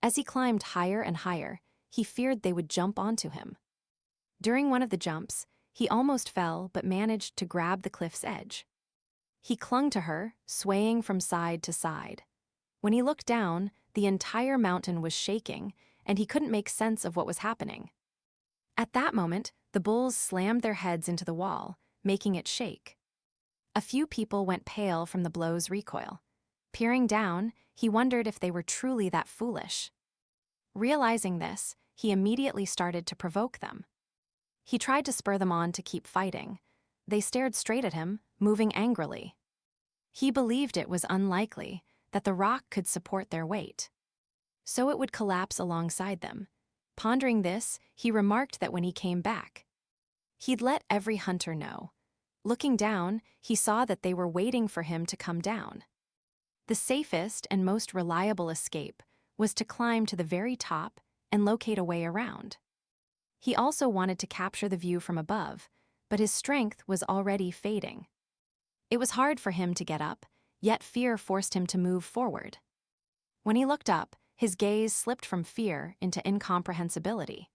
As he climbed higher and higher, he feared they would jump onto him. During one of the jumps, he almost fell but managed to grab the cliff's edge. He clung to her, swaying from side to side. When he looked down, the entire mountain was shaking, and he couldn't make sense of what was happening. At that moment, the bulls slammed their heads into the wall, making it shake. A few people went pale from the blow's recoil. Peering down, he wondered if they were truly that foolish. Realizing this, he immediately started to provoke them. He tried to spur them on to keep fighting. They stared straight at him, moving angrily. He believed it was unlikely that the rock could support their weight, so it would collapse alongside them. Pondering this, he remarked that when he came back, he'd let every hunter know. Looking down, he saw that they were waiting for him to come down. The safest and most reliable escape was to climb to the very top and locate a way around. He also wanted to capture the view from above, but his strength was already fading. It was hard for him to get up, yet fear forced him to move forward. When he looked up, his gaze slipped from fear into incomprehensibility.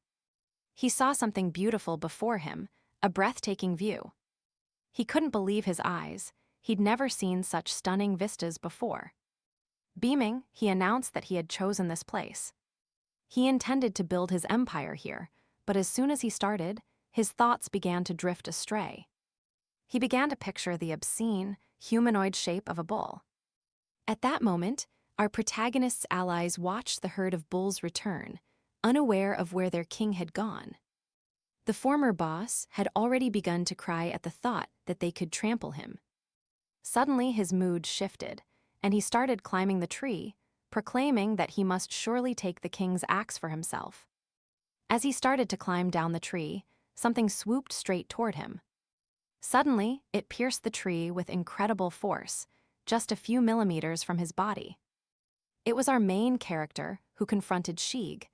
He saw something beautiful before him, a breathtaking view. He couldn't believe his eyes. He'd never seen such stunning vistas before. Beaming, he announced that he had chosen this place. He intended to build his empire here, but as soon as he started, his thoughts began to drift astray. He began to picture the obscene, humanoid shape of a bull. At that moment, our protagonist's allies watched the herd of bulls return, unaware of where their king had gone. The former boss had already begun to cry at the thought that they could trample him. Suddenly his mood shifted, and he started climbing the tree, proclaiming that he must surely take the king's axe for himself. As he started to climb down the tree, something swooped straight toward him. Suddenly, it pierced the tree with incredible force, just a few millimeters from his body. It was our main character who confronted Sheeg,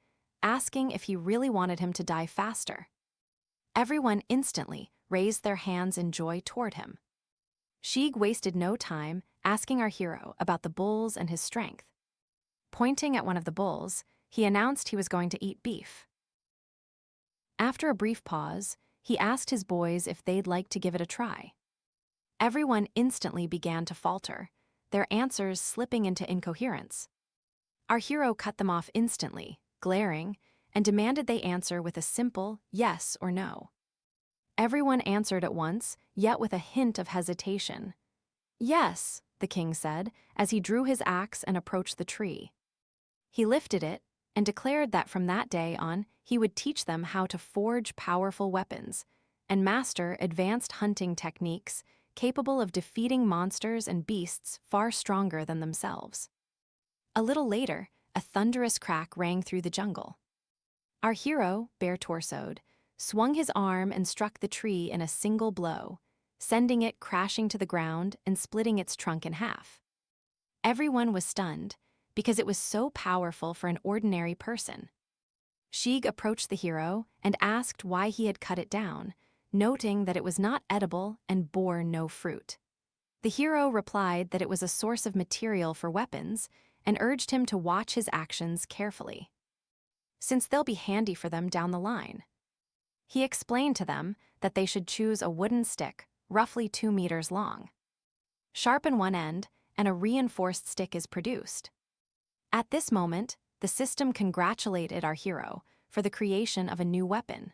asking if he really wanted him to die faster. Everyone instantly raised their hands in joy toward him. Sheeg wasted no time asking our hero about the bulls and his strength. Pointing at one of the bulls, he announced he was going to eat beef. After a brief pause, he asked his boys if they'd like to give it a try. Everyone instantly began to falter, their answers slipping into incoherence. Our hero cut them off instantly, glaring, and demanded they answer with a simple yes or no. Everyone answered at once, yet with a hint of hesitation. Yes, the king said, as he drew his axe and approached the tree. He lifted it and declared that from that day on he would teach them how to forge powerful weapons and master advanced hunting techniques capable of defeating monsters and beasts far stronger than themselves. A little later, a thunderous crack rang through the jungle. Our hero, bare-torsoed, swung his arm and struck the tree in a single blow, sending it crashing to the ground and splitting its trunk in half. Everyone was stunned, because it was so powerful for an ordinary person. Sheeg approached the hero and asked why he had cut it down, noting that it was not edible and bore no fruit. The hero replied that it was a source of material for weapons and urged him to watch his actions carefully, since they'll be handy for them down the line. He explained to them that they should choose a wooden stick, roughly 2 meters long. Sharpen one end, and a reinforced stick is produced. At this moment, the system congratulated our hero for the creation of a new weapon.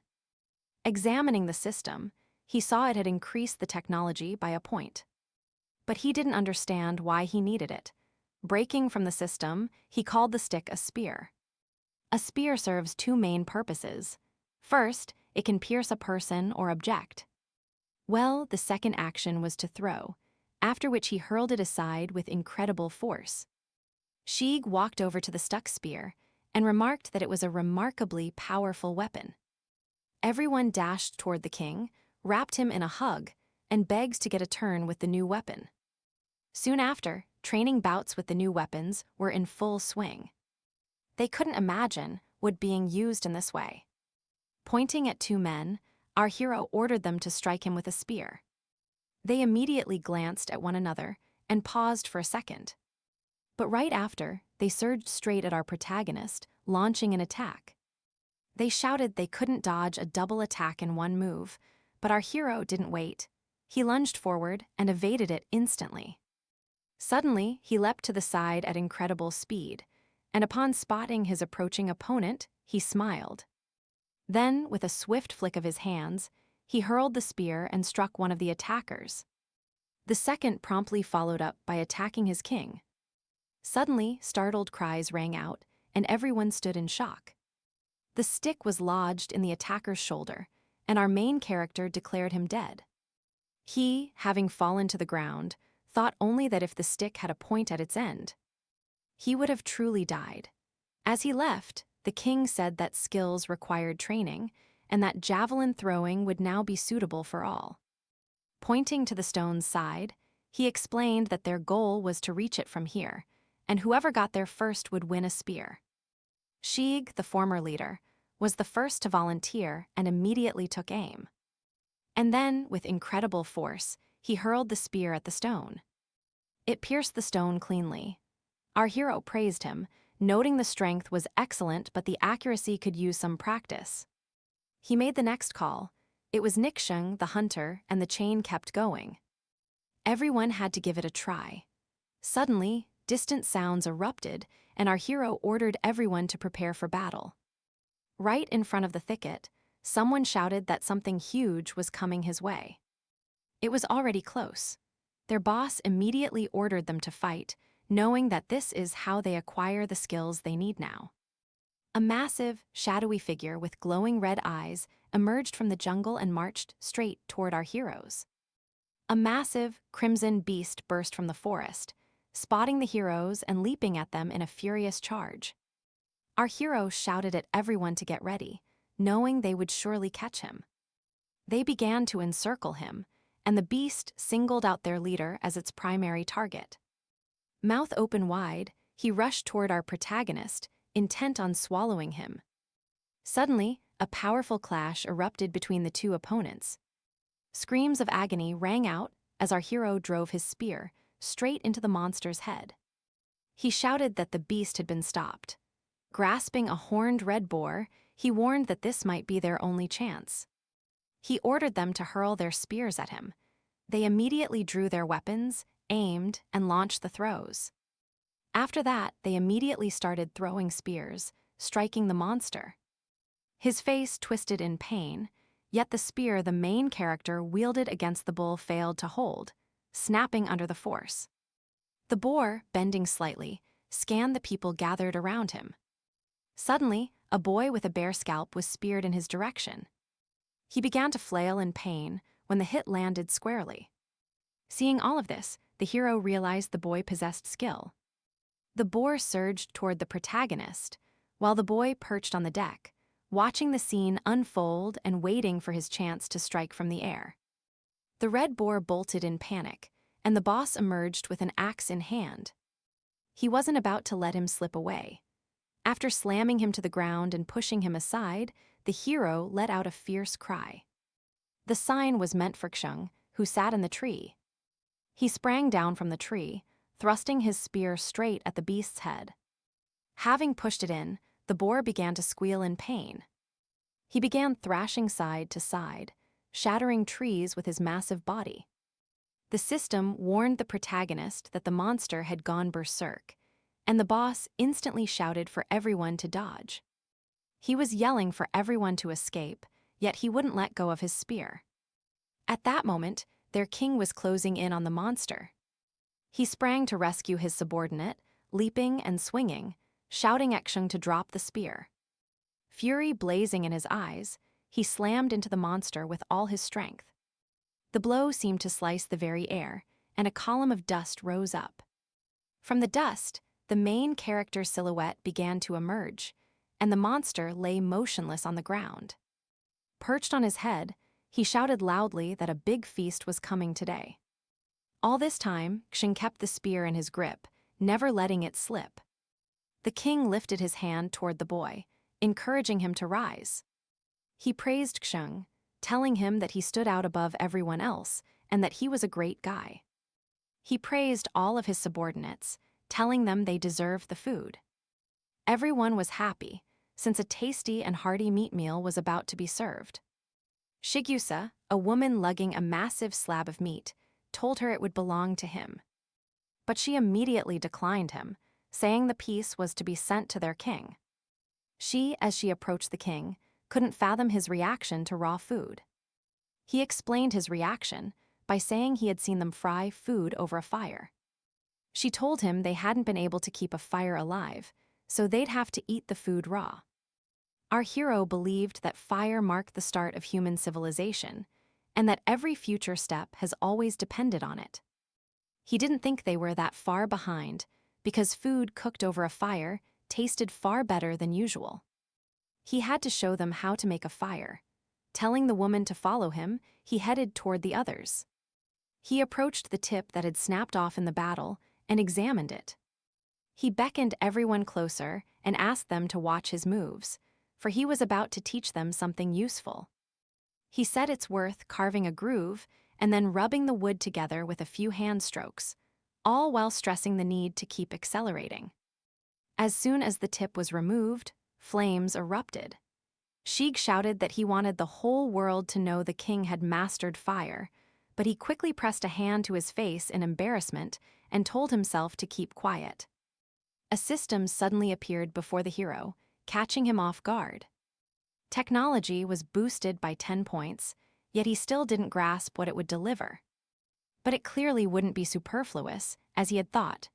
Examining the system, he saw it had increased the technology by a point. But he didn't understand why he needed it. Breaking from the system, he called the stick a spear. A spear serves 2 main purposes. First, it can pierce a person or object. Well, the second action was to throw, after which he hurled it aside with incredible force. Sheeg walked over to the stuck spear and remarked that it was a remarkably powerful weapon. Everyone dashed toward the king, wrapped him in a hug, and begged to get a turn with the new weapon. Soon after, training bouts with the new weapons were in full swing. They couldn't imagine wood being used in this way. Pointing at 2 men, our hero ordered them to strike him with a spear. They immediately glanced at one another and paused for a second. But right after, they surged straight at our protagonist, launching an attack. They shouted they couldn't dodge a double attack in one move, but our hero didn't wait. He lunged forward and evaded it instantly. Suddenly, he leapt to the side at incredible speed, and upon spotting his approaching opponent, he smiled. Then, with a swift flick of his hands, he hurled the spear and struck one of the attackers. The second promptly followed up by attacking his king. Suddenly, startled cries rang out, and everyone stood in shock. The stick was lodged in the attacker's shoulder, and our main character declared him dead. He, having fallen to the ground, thought only that if the stick had a point at its end, he would have truly died. As he left, the king said that skills required training, and that javelin throwing would now be suitable for all. Pointing to the stone's side, he explained that their goal was to reach it from here, and whoever got there first would win a spear. Sheeg, the former leader, was the first to volunteer and immediately took aim. And then, with incredible force, he hurled the spear at the stone. It pierced the stone cleanly. Our hero praised him, noting the strength was excellent but the accuracy could use some practice. He made the next call. It was Nixung, the hunter, and the chain kept going. Everyone had to give it a try. Suddenly, distant sounds erupted, and our hero ordered everyone to prepare for battle. Right in front of the thicket, someone shouted that something huge was coming his way. It was already close. Their boss immediately ordered them to fight, knowing that this is how they acquire the skills they need now. A massive, shadowy figure with glowing red eyes emerged from the jungle and marched straight toward our heroes. A massive, crimson beast burst from the forest, spotting the heroes and leaping at them in a furious charge. Our hero shouted at everyone to get ready, knowing they would surely catch him. They began to encircle him, and the beast singled out their leader as its primary target. Mouth open wide, he rushed toward our protagonist, intent on swallowing him. Suddenly, a powerful clash erupted between the 2 opponents. Screams of agony rang out as our hero drove his spear straight into the monster's head. He shouted that the beast had been stopped. Grasping a horned red boar, he warned that this might be their only chance. He ordered them to hurl their spears at him. They immediately drew their weapons, aimed, and launched the throws. After that, they immediately started throwing spears, striking the monster. His face twisted in pain, yet the spear the main character wielded against the bull failed to hold, snapping under the force. The boar, bending slightly, scanned the people gathered around him. Suddenly, a boy with a bare scalp was speared in his direction. He began to flail in pain when the hit landed squarely. Seeing all of this, the hero realized the boy possessed skill. The boar surged toward the protagonist, while the boy perched on the deck, watching the scene unfold and waiting for his chance to strike from the air. The red boar bolted in panic, and the boss emerged with an axe in hand. He wasn't about to let him slip away. After slamming him to the ground and pushing him aside, the hero let out a fierce cry. The sign was meant for Xung, who sat in the tree. He sprang down from the tree, thrusting his spear straight at the beast's head. Having pushed it in, the boar began to squeal in pain. He began thrashing side to side, shattering trees with his massive body. The system warned the protagonist that the monster had gone berserk, and the boss instantly shouted for everyone to dodge. He was yelling for everyone to escape, yet he wouldn't let go of his spear. At that moment, their king was closing in on the monster. He sprang to rescue his subordinate, leaping and swinging, shouting at Xung to drop the spear. Fury blazing in his eyes, he slammed into the monster with all his strength. The blow seemed to slice the very air, and a column of dust rose up. From the dust, the main character's silhouette began to emerge, and the monster lay motionless on the ground. Perched on his head, he shouted loudly that a big feast was coming today. All this time, Xing kept the spear in his grip, never letting it slip. The king lifted his hand toward the boy, encouraging him to rise. He praised Xing, telling him that he stood out above everyone else and that he was a great guy. He praised all of his subordinates, telling them they deserved the food. Everyone was happy, since a tasty and hearty meat meal was about to be served. Shigusa, a woman lugging a massive slab of meat, told her it would belong to him. But she immediately declined him, saying the piece was to be sent to their king. She, as she approached the king, couldn't fathom his reaction to raw food. He explained his reaction by saying he had seen them fry food over a fire. She told him they hadn't been able to keep a fire alive, so they'd have to eat the food raw. Our hero believed that fire marked the start of human civilization, and that every future step has always depended on it. He didn't think they were that far behind, because food cooked over a fire tasted far better than usual. He had to show them how to make a fire. Telling the woman to follow him, he headed toward the others. He approached the tip that had snapped off in the battle and examined it. He beckoned everyone closer and asked them to watch his moves, for he was about to teach them something useful. He said it's worth carving a groove and then rubbing the wood together with a few hand strokes, all while stressing the need to keep accelerating. As soon as the tip was removed, flames erupted. Sheik shouted that he wanted the whole world to know the king had mastered fire, but he quickly pressed a hand to his face in embarrassment and told himself to keep quiet. A system suddenly appeared before the hero, catching him off guard. Technology was boosted by 10 points, yet he still didn't grasp what it would deliver. But it clearly wouldn't be superfluous, as he had thought.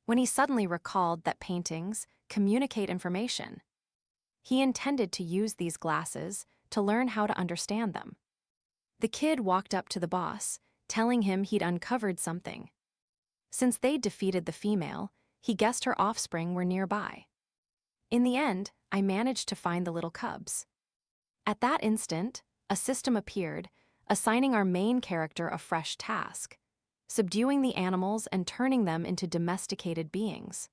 When he suddenly recalled that paintings communicate information, he intended to use these glasses to learn how to understand them. The kid walked up to the boss, telling him he'd uncovered something. Since they'd defeated the female, he guessed her offspring were nearby. In the end, I managed to find the little cubs. At that instant, a system appeared, assigning our main character a fresh task: subduing the animals and turning them into domesticated beings.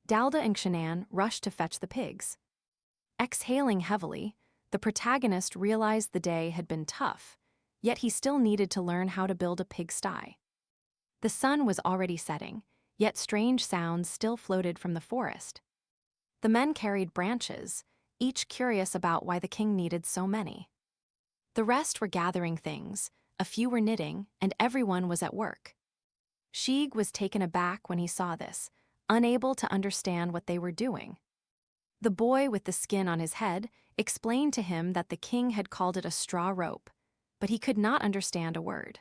Dalda and Kshanan rushed to fetch the pigs. Exhaling heavily, the protagonist realized the day had been tough, yet he still needed to learn how to build a pigsty. The sun was already setting, yet strange sounds still floated from the forest. The men carried branches, each curious about why the king needed so many. The rest were gathering things, a few were knitting, and everyone was at work. Sheik was taken aback when he saw this, unable to understand what they were doing. The boy with the skin on his head explained to him that the king had called it a straw rope, but he could not understand a word.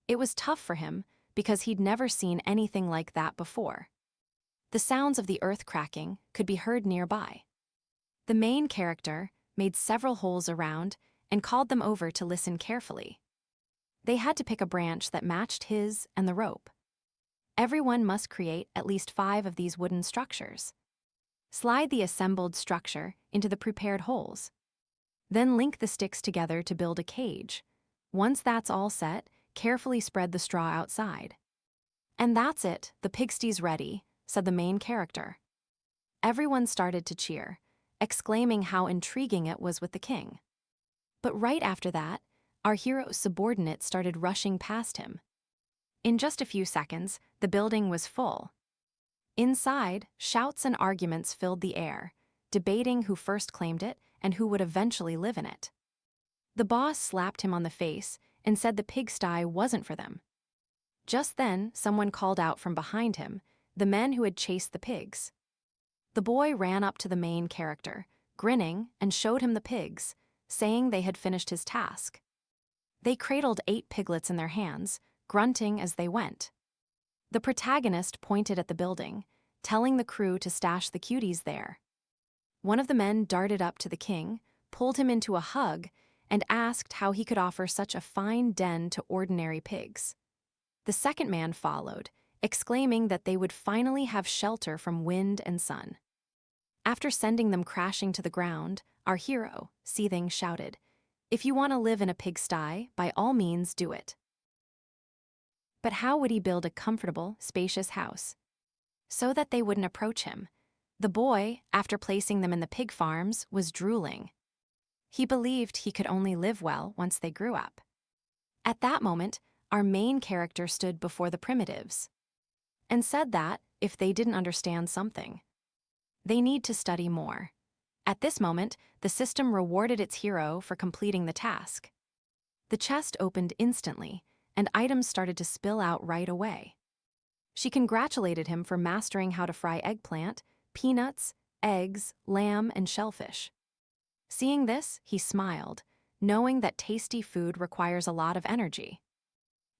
It was tough for him because he'd never seen anything like that before. The sounds of the earth cracking could be heard nearby. The main character made several holes around and called them over to listen carefully. They had to pick a branch that matched his and the rope. Everyone must create at least 5 of these wooden structures. Slide the assembled structure into the prepared holes. Then link the sticks together to build a cage. Once that's all set, carefully spread the straw outside. "And that's it, the pigsty's ready," said the main character. Everyone started to cheer, exclaiming how intriguing it was with the king. But right after that, our hero's subordinate started rushing past him. In just a few seconds, the building was full. Inside, shouts and arguments filled the air, debating who first claimed it and who would eventually live in it. The boss slapped him on the face and said the pigsty wasn't for them. Just then, someone called out from behind him, the men who had chased the pigs. The boy ran up to the main character, grinning, and showed him the pigs, saying they had finished his task. They cradled 8 piglets in their hands, grunting as they went. The protagonist pointed at the building, telling the crew to stash the cuties there. One of the men darted up to the king, pulled him into a hug, and asked how he could offer such a fine den to ordinary pigs. The second man followed, exclaiming that they would finally have shelter from wind and sun. After sending them crashing to the ground, our hero, seething, shouted, "If you want to live in a pigsty, by all means do it." But how would he build a comfortable, spacious house? So that they wouldn't approach him. The boy, after placing them in the pig farms, was drooling. He believed he could only live well once they grew up. At that moment, our main character stood before the primitives and said that, if they didn't understand something, they need to study more. At this moment, the system rewarded its hero for completing the task. The chest opened instantly, and items started to spill out right away. She congratulated him for mastering how to fry eggplant, peanuts, eggs, lamb, and shellfish. Seeing this, he smiled, knowing that tasty food requires a lot of energy.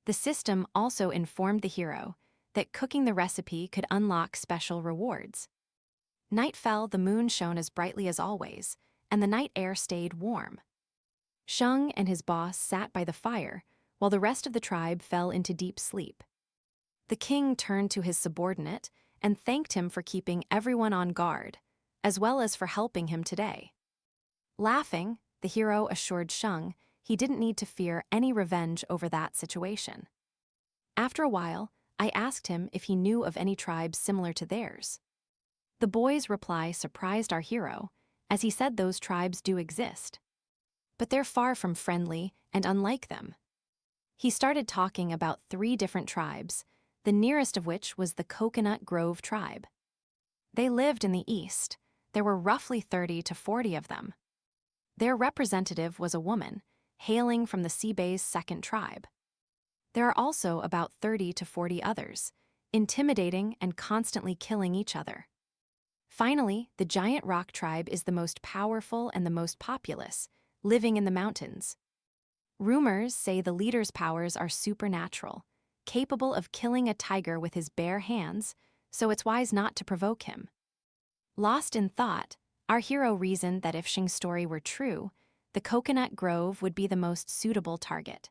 The system also informed the hero that cooking the recipe could unlock special rewards. Night fell, the moon shone as brightly as always, and the night air stayed warm. Sheng and his boss sat by the fire, while the rest of the tribe fell into deep sleep. The king turned to his subordinate and thanked him for keeping everyone on guard, as well as for helping him today. Laughing, the hero assured Sheng he didn't need to fear any revenge over that situation. After a while, I asked him if he knew of any tribes similar to theirs. The boy's reply surprised our hero, as he said those tribes do exist. But they're far from friendly and unlike them. He started talking about 3 different tribes, the nearest of which was the Coconut Grove tribe. They lived in the east. There were roughly 30 to 40 of them. Their representative was a woman, hailing from the Seabay's second tribe. There are also about 30 to 40 others, intimidating and constantly killing each other. Finally, the Giant Rock tribe is the most powerful and the most populous, living in the mountains. Rumors say the leader's powers are supernatural, capable of killing a tiger with his bare hands, so it's wise not to provoke him. Lost in thought, our hero reasoned that if Shing's story were true, the Coconut Grove would be the most suitable target.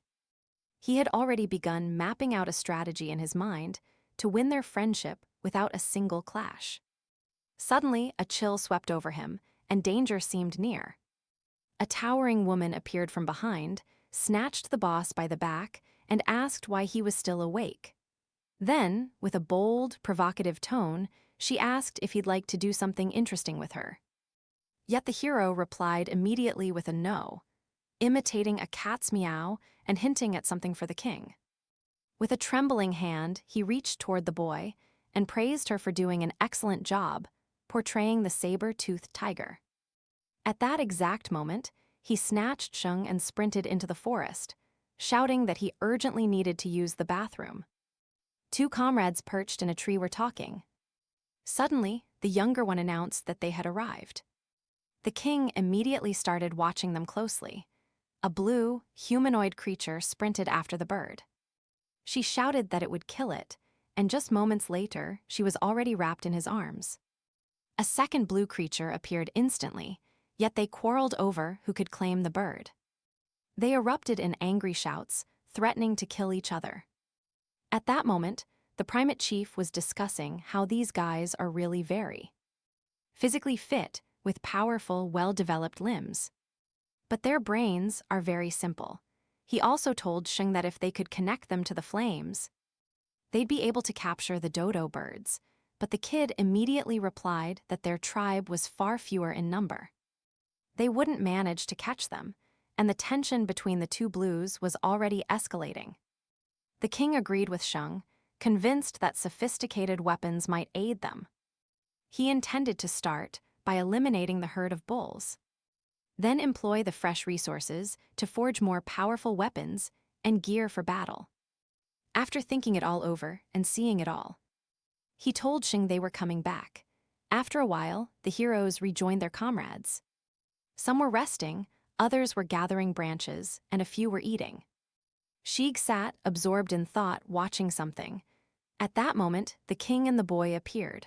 He had already begun mapping out a strategy in his mind to win their friendship without a single clash. Suddenly, a chill swept over him, and danger seemed near. A towering woman appeared from behind, snatched the boss by the back, and asked why he was still awake. Then, with a bold, provocative tone, she asked if he'd like to do something interesting with her. Yet the hero replied immediately with a no, imitating a cat's meow and hinting at something for the king. With a trembling hand, he reached toward the boy and praised her for doing an excellent job, portraying the saber-toothed tiger. At that exact moment, he snatched Sheng and sprinted into the forest, shouting that he urgently needed to use the bathroom. 2 comrades perched in a tree were talking. Suddenly, the younger one announced that they had arrived. The king immediately started watching them closely. A blue, humanoid creature sprinted after the bird. She shouted that it would kill it, and just moments later, she was already wrapped in his arms. A second blue creature appeared instantly, yet they quarreled over who could claim the bird. They erupted in angry shouts, threatening to kill each other. At that moment, the primate chief was discussing how these guys are really very physically fit, with powerful, well-developed limbs. But their brains are very simple. He also told Sheng that if they could connect them to the flames, they'd be able to capture the dodo birds, but the kid immediately replied that their tribe was far fewer in number. They wouldn't manage to catch them, and the tension between the two blues was already escalating. The king agreed with Sheng, convinced that sophisticated weapons might aid them. He intended to start by eliminating the herd of bulls, then employ the fresh resources to forge more powerful weapons and gear for battle. After thinking it all over and seeing it all, he told Sheng they were coming back. After a while, the heroes rejoined their comrades. Some were resting, others were gathering branches, and a few were eating. Shig sat, absorbed in thought, watching something. At that moment, the king and the boy appeared,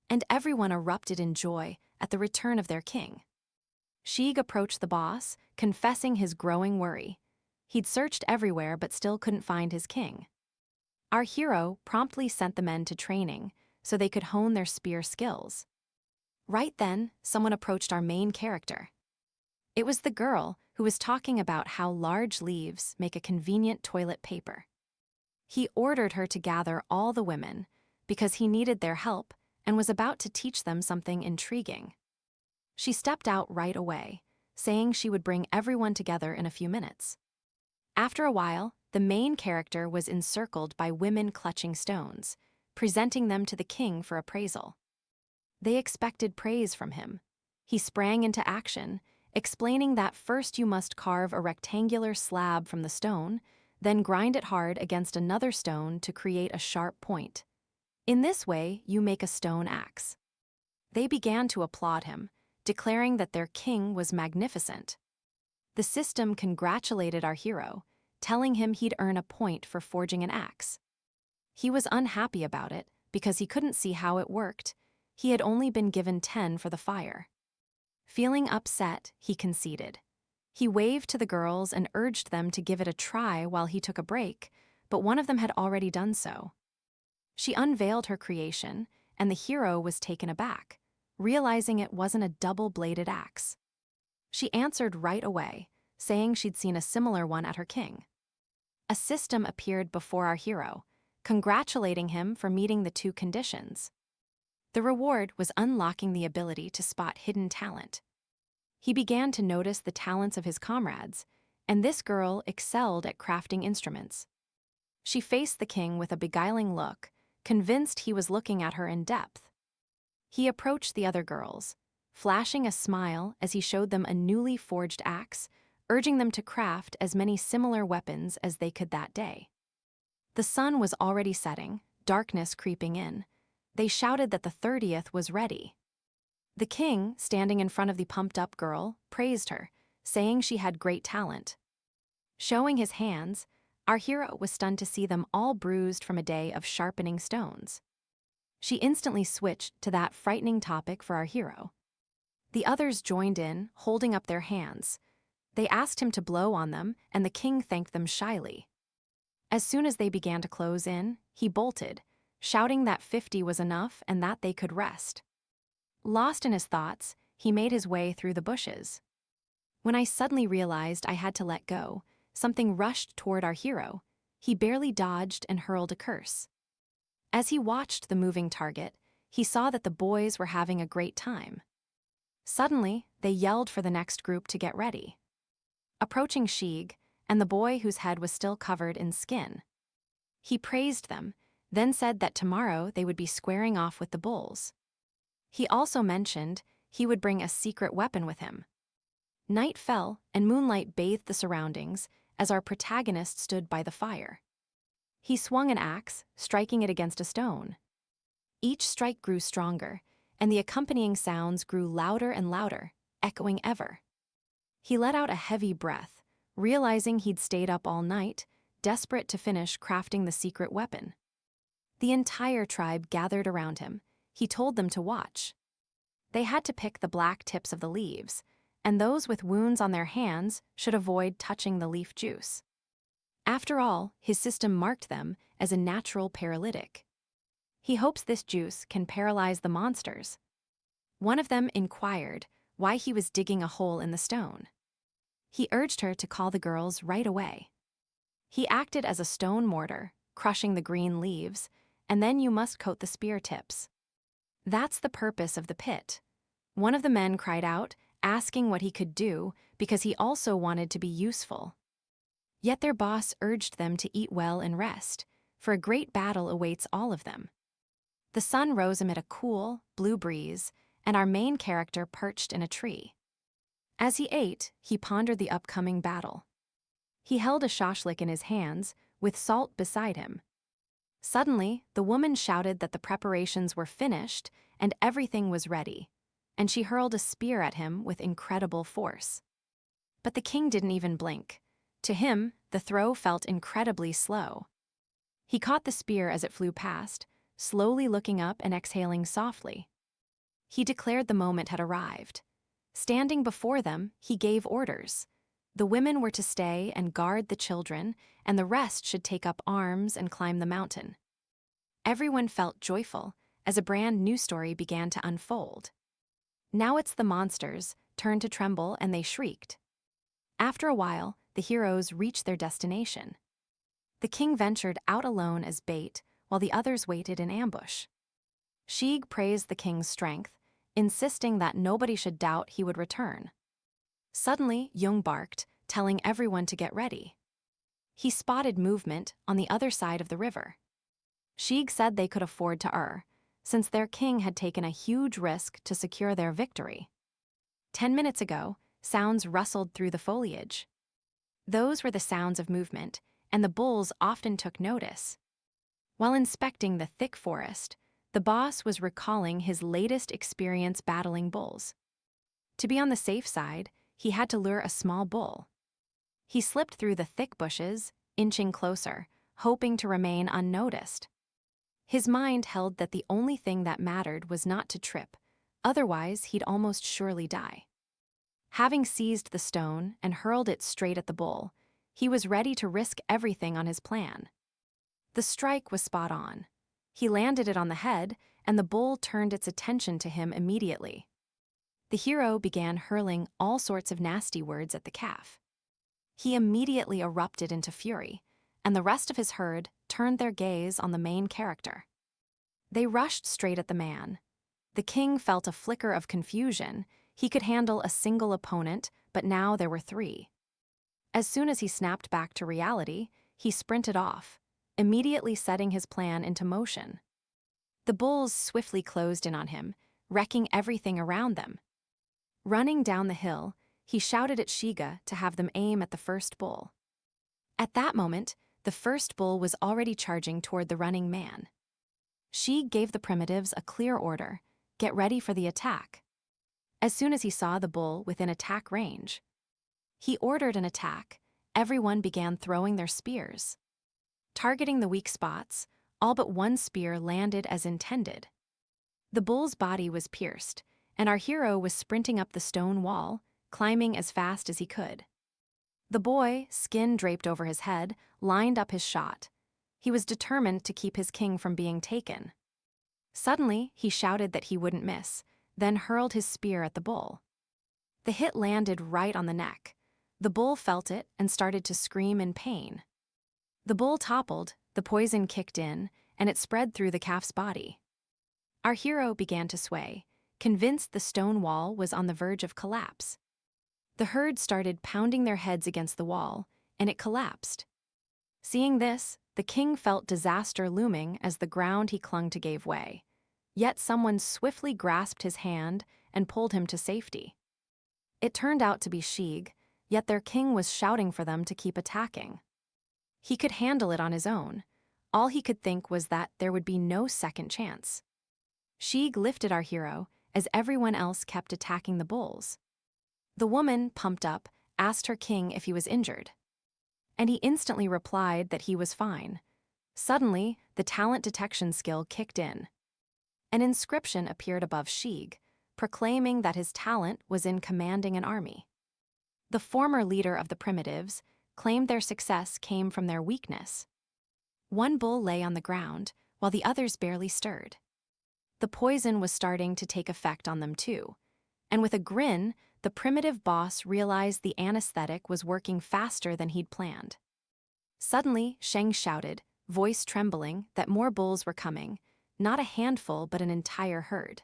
and everyone erupted in joy at the return of their king. Shig approached the boss, confessing his growing worry. He'd searched everywhere but still couldn't find his king. Our hero promptly sent the men to training so they could hone their spear skills. Right then, someone approached our main character. It was the girl who was talking about how large leaves make a convenient toilet paper. He ordered her to gather all the women because he needed their help and was about to teach them something intriguing. She stepped out right away, saying she would bring everyone together in a few minutes. After a while, the main character was encircled by women clutching stones, presenting them to the king for appraisal. They expected praise from him. He sprang into action, explaining that first you must carve a rectangular slab from the stone, then grind it hard against another stone to create a sharp point. In this way, you make a stone axe. They began to applaud him, declaring that their king was magnificent. The system congratulated our hero, telling him he'd earn a point for forging an axe. He was unhappy about it because he couldn't see how it worked. He had only been given 10 for the fire. Feeling upset, he conceded. He waved to the girls and urged them to give it a try while he took a break, but one of them had already done so. She unveiled her creation, and the hero was taken aback, realizing it wasn't a double-bladed axe. She answered right away, saying she'd seen a similar one at her king. A system appeared before our hero, congratulating him for meeting the 2 conditions. The reward was unlocking the ability to spot hidden talent. He began to notice the talents of his comrades, and this girl excelled at crafting instruments. She faced the king with a beguiling look, convinced he was looking at her in depth. He approached the other girls, flashing a smile as he showed them a newly forged axe, urging them to craft as many similar weapons as they could that day. The sun was already setting, darkness creeping in. They shouted that the 30th was ready. The king, standing in front of the pumped-up girl, praised her, saying she had great talent. Showing his hands, our hero was stunned to see them all bruised from a day of sharpening stones. She instantly switched to that frightening topic for our hero. The others joined in, holding up their hands. They asked him to blow on them, and the king thanked them shyly. As soon as they began to close in, he bolted, shouting that 50 was enough and that they could rest. Lost in his thoughts, he made his way through the bushes. When I suddenly realized I had to let go, something rushed toward our hero. He barely dodged and hurled a curse. As he watched the moving target, he saw that the boys were having a great time. Suddenly, they yelled for the next group to get ready. Approaching Shig, and the boy whose head was still covered in skin. He praised them, then said that tomorrow they would be squaring off with the bulls. He also mentioned he would bring a secret weapon with him. Night fell, and moonlight bathed the surroundings as our protagonist stood by the fire. He swung an axe, striking it against a stone. Each strike grew stronger, and the accompanying sounds grew louder and louder, echoing ever. He let out a heavy breath, realizing he'd stayed up all night, desperate to finish crafting the secret weapon. The entire tribe gathered around him. He told them to watch. They had to pick the black tips of the leaves, and those with wounds on their hands should avoid touching the leaf juice. After all, his system marked them as a natural paralytic. He hopes this juice can paralyze the monsters. One of them inquired why he was digging a hole in the stone. He urged her to call the girls right away. He acted as a stone mortar, crushing the green leaves, and then you must coat the spear tips. That's the purpose of the pit. One of the men cried out, asking what he could do because he also wanted to be useful. Yet their boss urged them to eat well and rest, for a great battle awaits all of them. The sun rose amid a cool, blue breeze, and our main character perched in a tree. As he ate, he pondered the upcoming battle. He held a shashlik in his hands, with salt beside him. Suddenly, the woman shouted that the preparations were finished and everything was ready, and she hurled a spear at him with incredible force. But the king didn't even blink. To him, the throw felt incredibly slow. He caught the spear as it flew past, slowly looking up and exhaling softly. He declared the moment had arrived. Standing before them, he gave orders. The women were to stay and guard the children, and the rest should take up arms and climb the mountain. Everyone felt joyful as a brand new story began to unfold. Now it's the monsters' turn to tremble, and they shrieked. After a while, the heroes reached their destination. The king ventured out alone as bait, while the others waited in ambush. Sheeg praised the king's strength, insisting that nobody should doubt he would return. Suddenly, Jung barked, telling everyone to get ready. He spotted movement on the other side of the river. Sheeg said they could afford to err, since their king had taken a huge risk to secure their victory. 10 minutes ago, sounds rustled through the foliage. Those were the sounds of movement, and the bulls often took notice. While inspecting the thick forest, the boss was recalling his latest experience battling bulls. To be on the safe side, he had to lure a small bull. He slipped through the thick bushes, inching closer, hoping to remain unnoticed. His mind held that the only thing that mattered was not to trip, otherwise he'd almost surely die. Having seized the stone and hurled it straight at the bull, he was ready to risk everything on his plan. The strike was spot on. He landed it on the head, and the bull turned its attention to him immediately. The hero began hurling all sorts of nasty words at the calf. He immediately erupted into fury, and the rest of his herd turned their gaze on the main character. They rushed straight at the man. The king felt a flicker of confusion. He could handle a single opponent, but now there were 3. As soon as he snapped back to reality, he sprinted off, immediately setting his plan into motion. The bulls swiftly closed in on him, wrecking everything around them. Running down the hill, he shouted at Shiga to have them aim at the first bull. At that moment, the first bull was already charging toward the running man. Shig gave the primitives a clear order: get ready for the attack. As soon as he saw the bull within attack range, he ordered an attack. Everyone began throwing their spears. Targeting the weak spots, all but one spear landed as intended. The bull's body was pierced, and our hero was sprinting up the stone wall, climbing as fast as he could. The boy, skin draped over his head, lined up his shot. He was determined to keep his king from being taken. Suddenly, he shouted that he wouldn't miss, then hurled his spear at the bull. The hit landed right on the neck. The bull felt it and started to scream in pain. The bull toppled, the poison kicked in, and it spread through the calf's body. Our hero began to sway, convinced the stone wall was on the verge of collapse. The herd started pounding their heads against the wall, and it collapsed. Seeing this, the king felt disaster looming as the ground he clung to gave way. Yet someone swiftly grasped his hand and pulled him to safety. It turned out to be Shig, yet their king was shouting for them to keep attacking. He could handle it on his own. All he could think was that there would be no second chance. Sheeg lifted our hero as everyone else kept attacking the bulls. The woman, pumped up, asked her king if he was injured. And he instantly replied that he was fine. Suddenly, the talent detection skill kicked in. An inscription appeared above Sheeg, proclaiming that his talent was in commanding an army. The former leader of the primitives claimed their success came from their weakness. One bull lay on the ground, while the others barely stirred. The poison was starting to take effect on them too, and with a grin, the primitive boss realized the anesthetic was working faster than he'd planned. Suddenly, Sheng shouted, voice trembling, that more bulls were coming, not a handful but an entire herd.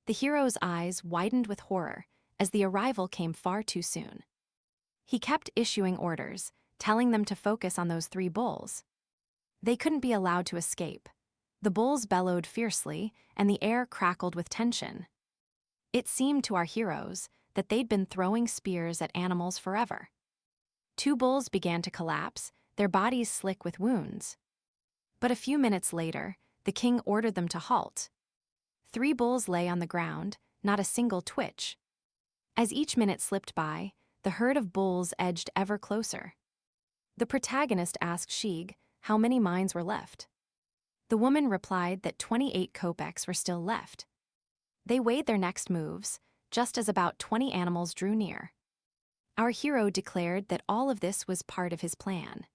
The hero's eyes widened with horror as the arrival came far too soon. He kept issuing orders, telling them to focus on those 3 bulls. They couldn't be allowed to escape. The bulls bellowed fiercely, and the air crackled with tension. It seemed to our heroes that they'd been throwing spears at animals forever. 2 bulls began to collapse, their bodies slick with wounds. But a few minutes later, the king ordered them to halt. 3 bulls lay on the ground, not a single twitch. As each minute slipped by, the herd of bulls edged ever closer. The protagonist asked Sheeg how many mines were left. The woman replied that 28 kopecks were still left. They weighed their next moves, just as about 20 animals drew near. Our hero declared that all of this was part of his plan.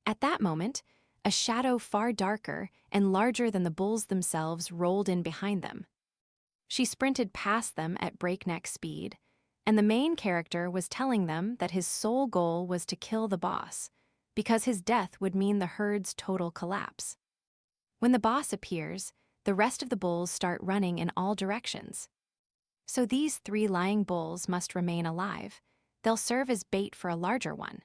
At that moment, a shadow far darker and larger than the bulls themselves rolled in behind them. She sprinted past them at breakneck speed, and the main character was telling them that his sole goal was to kill the boss, because his death would mean the herd's total collapse. When the boss appears, the rest of the bulls start running in all directions. So these 3 lying bulls must remain alive. They'll serve as bait for a larger one.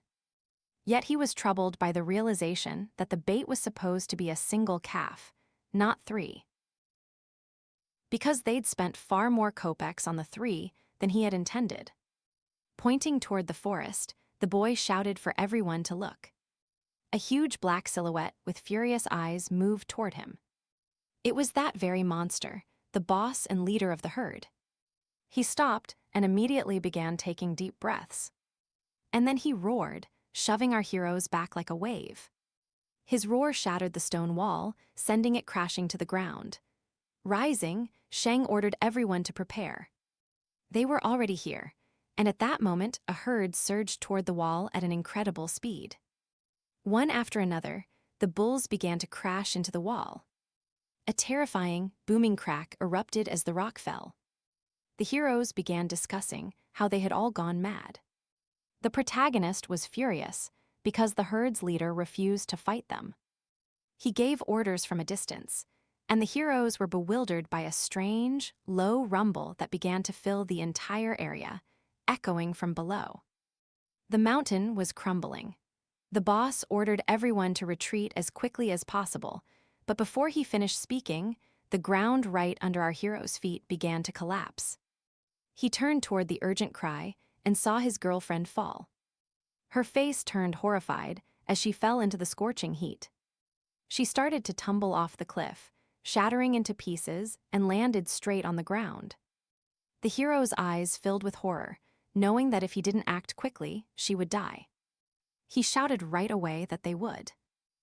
Yet he was troubled by the realization that the bait was supposed to be a single calf, not 3. Because they'd spent far more kopecks on the 3 than he had intended. Pointing toward the forest, the boy shouted for everyone to look. A huge black silhouette with furious eyes moved toward him. It was that very monster, the boss and leader of the herd. He stopped and immediately began taking deep breaths. And then he roared, shoving our heroes back like a wave. His roar shattered the stone wall, sending it crashing to the ground. Rising, Sheng ordered everyone to prepare. They were already here, and at that moment a herd surged toward the wall at an incredible speed. One after another, the bulls began to crash into the wall. A terrifying, booming crack erupted as the rock fell. The heroes began discussing how they had all gone mad. The protagonist was furious because the herd's leader refused to fight them. He gave orders from a distance, and the heroes were bewildered by a strange, low rumble that began to fill the entire area, echoing from below. The mountain was crumbling. The boss ordered everyone to retreat as quickly as possible, but before he finished speaking, the ground right under our hero's feet began to collapse. He turned toward the urgent cry and saw his girlfriend fall. Her face turned horrified as she fell into the scorching heat. She started to tumble off the cliff, shattering into pieces, and landed straight on the ground. The hero's eyes filled with horror, knowing that if he didn't act quickly, she would die. He shouted right away that they would.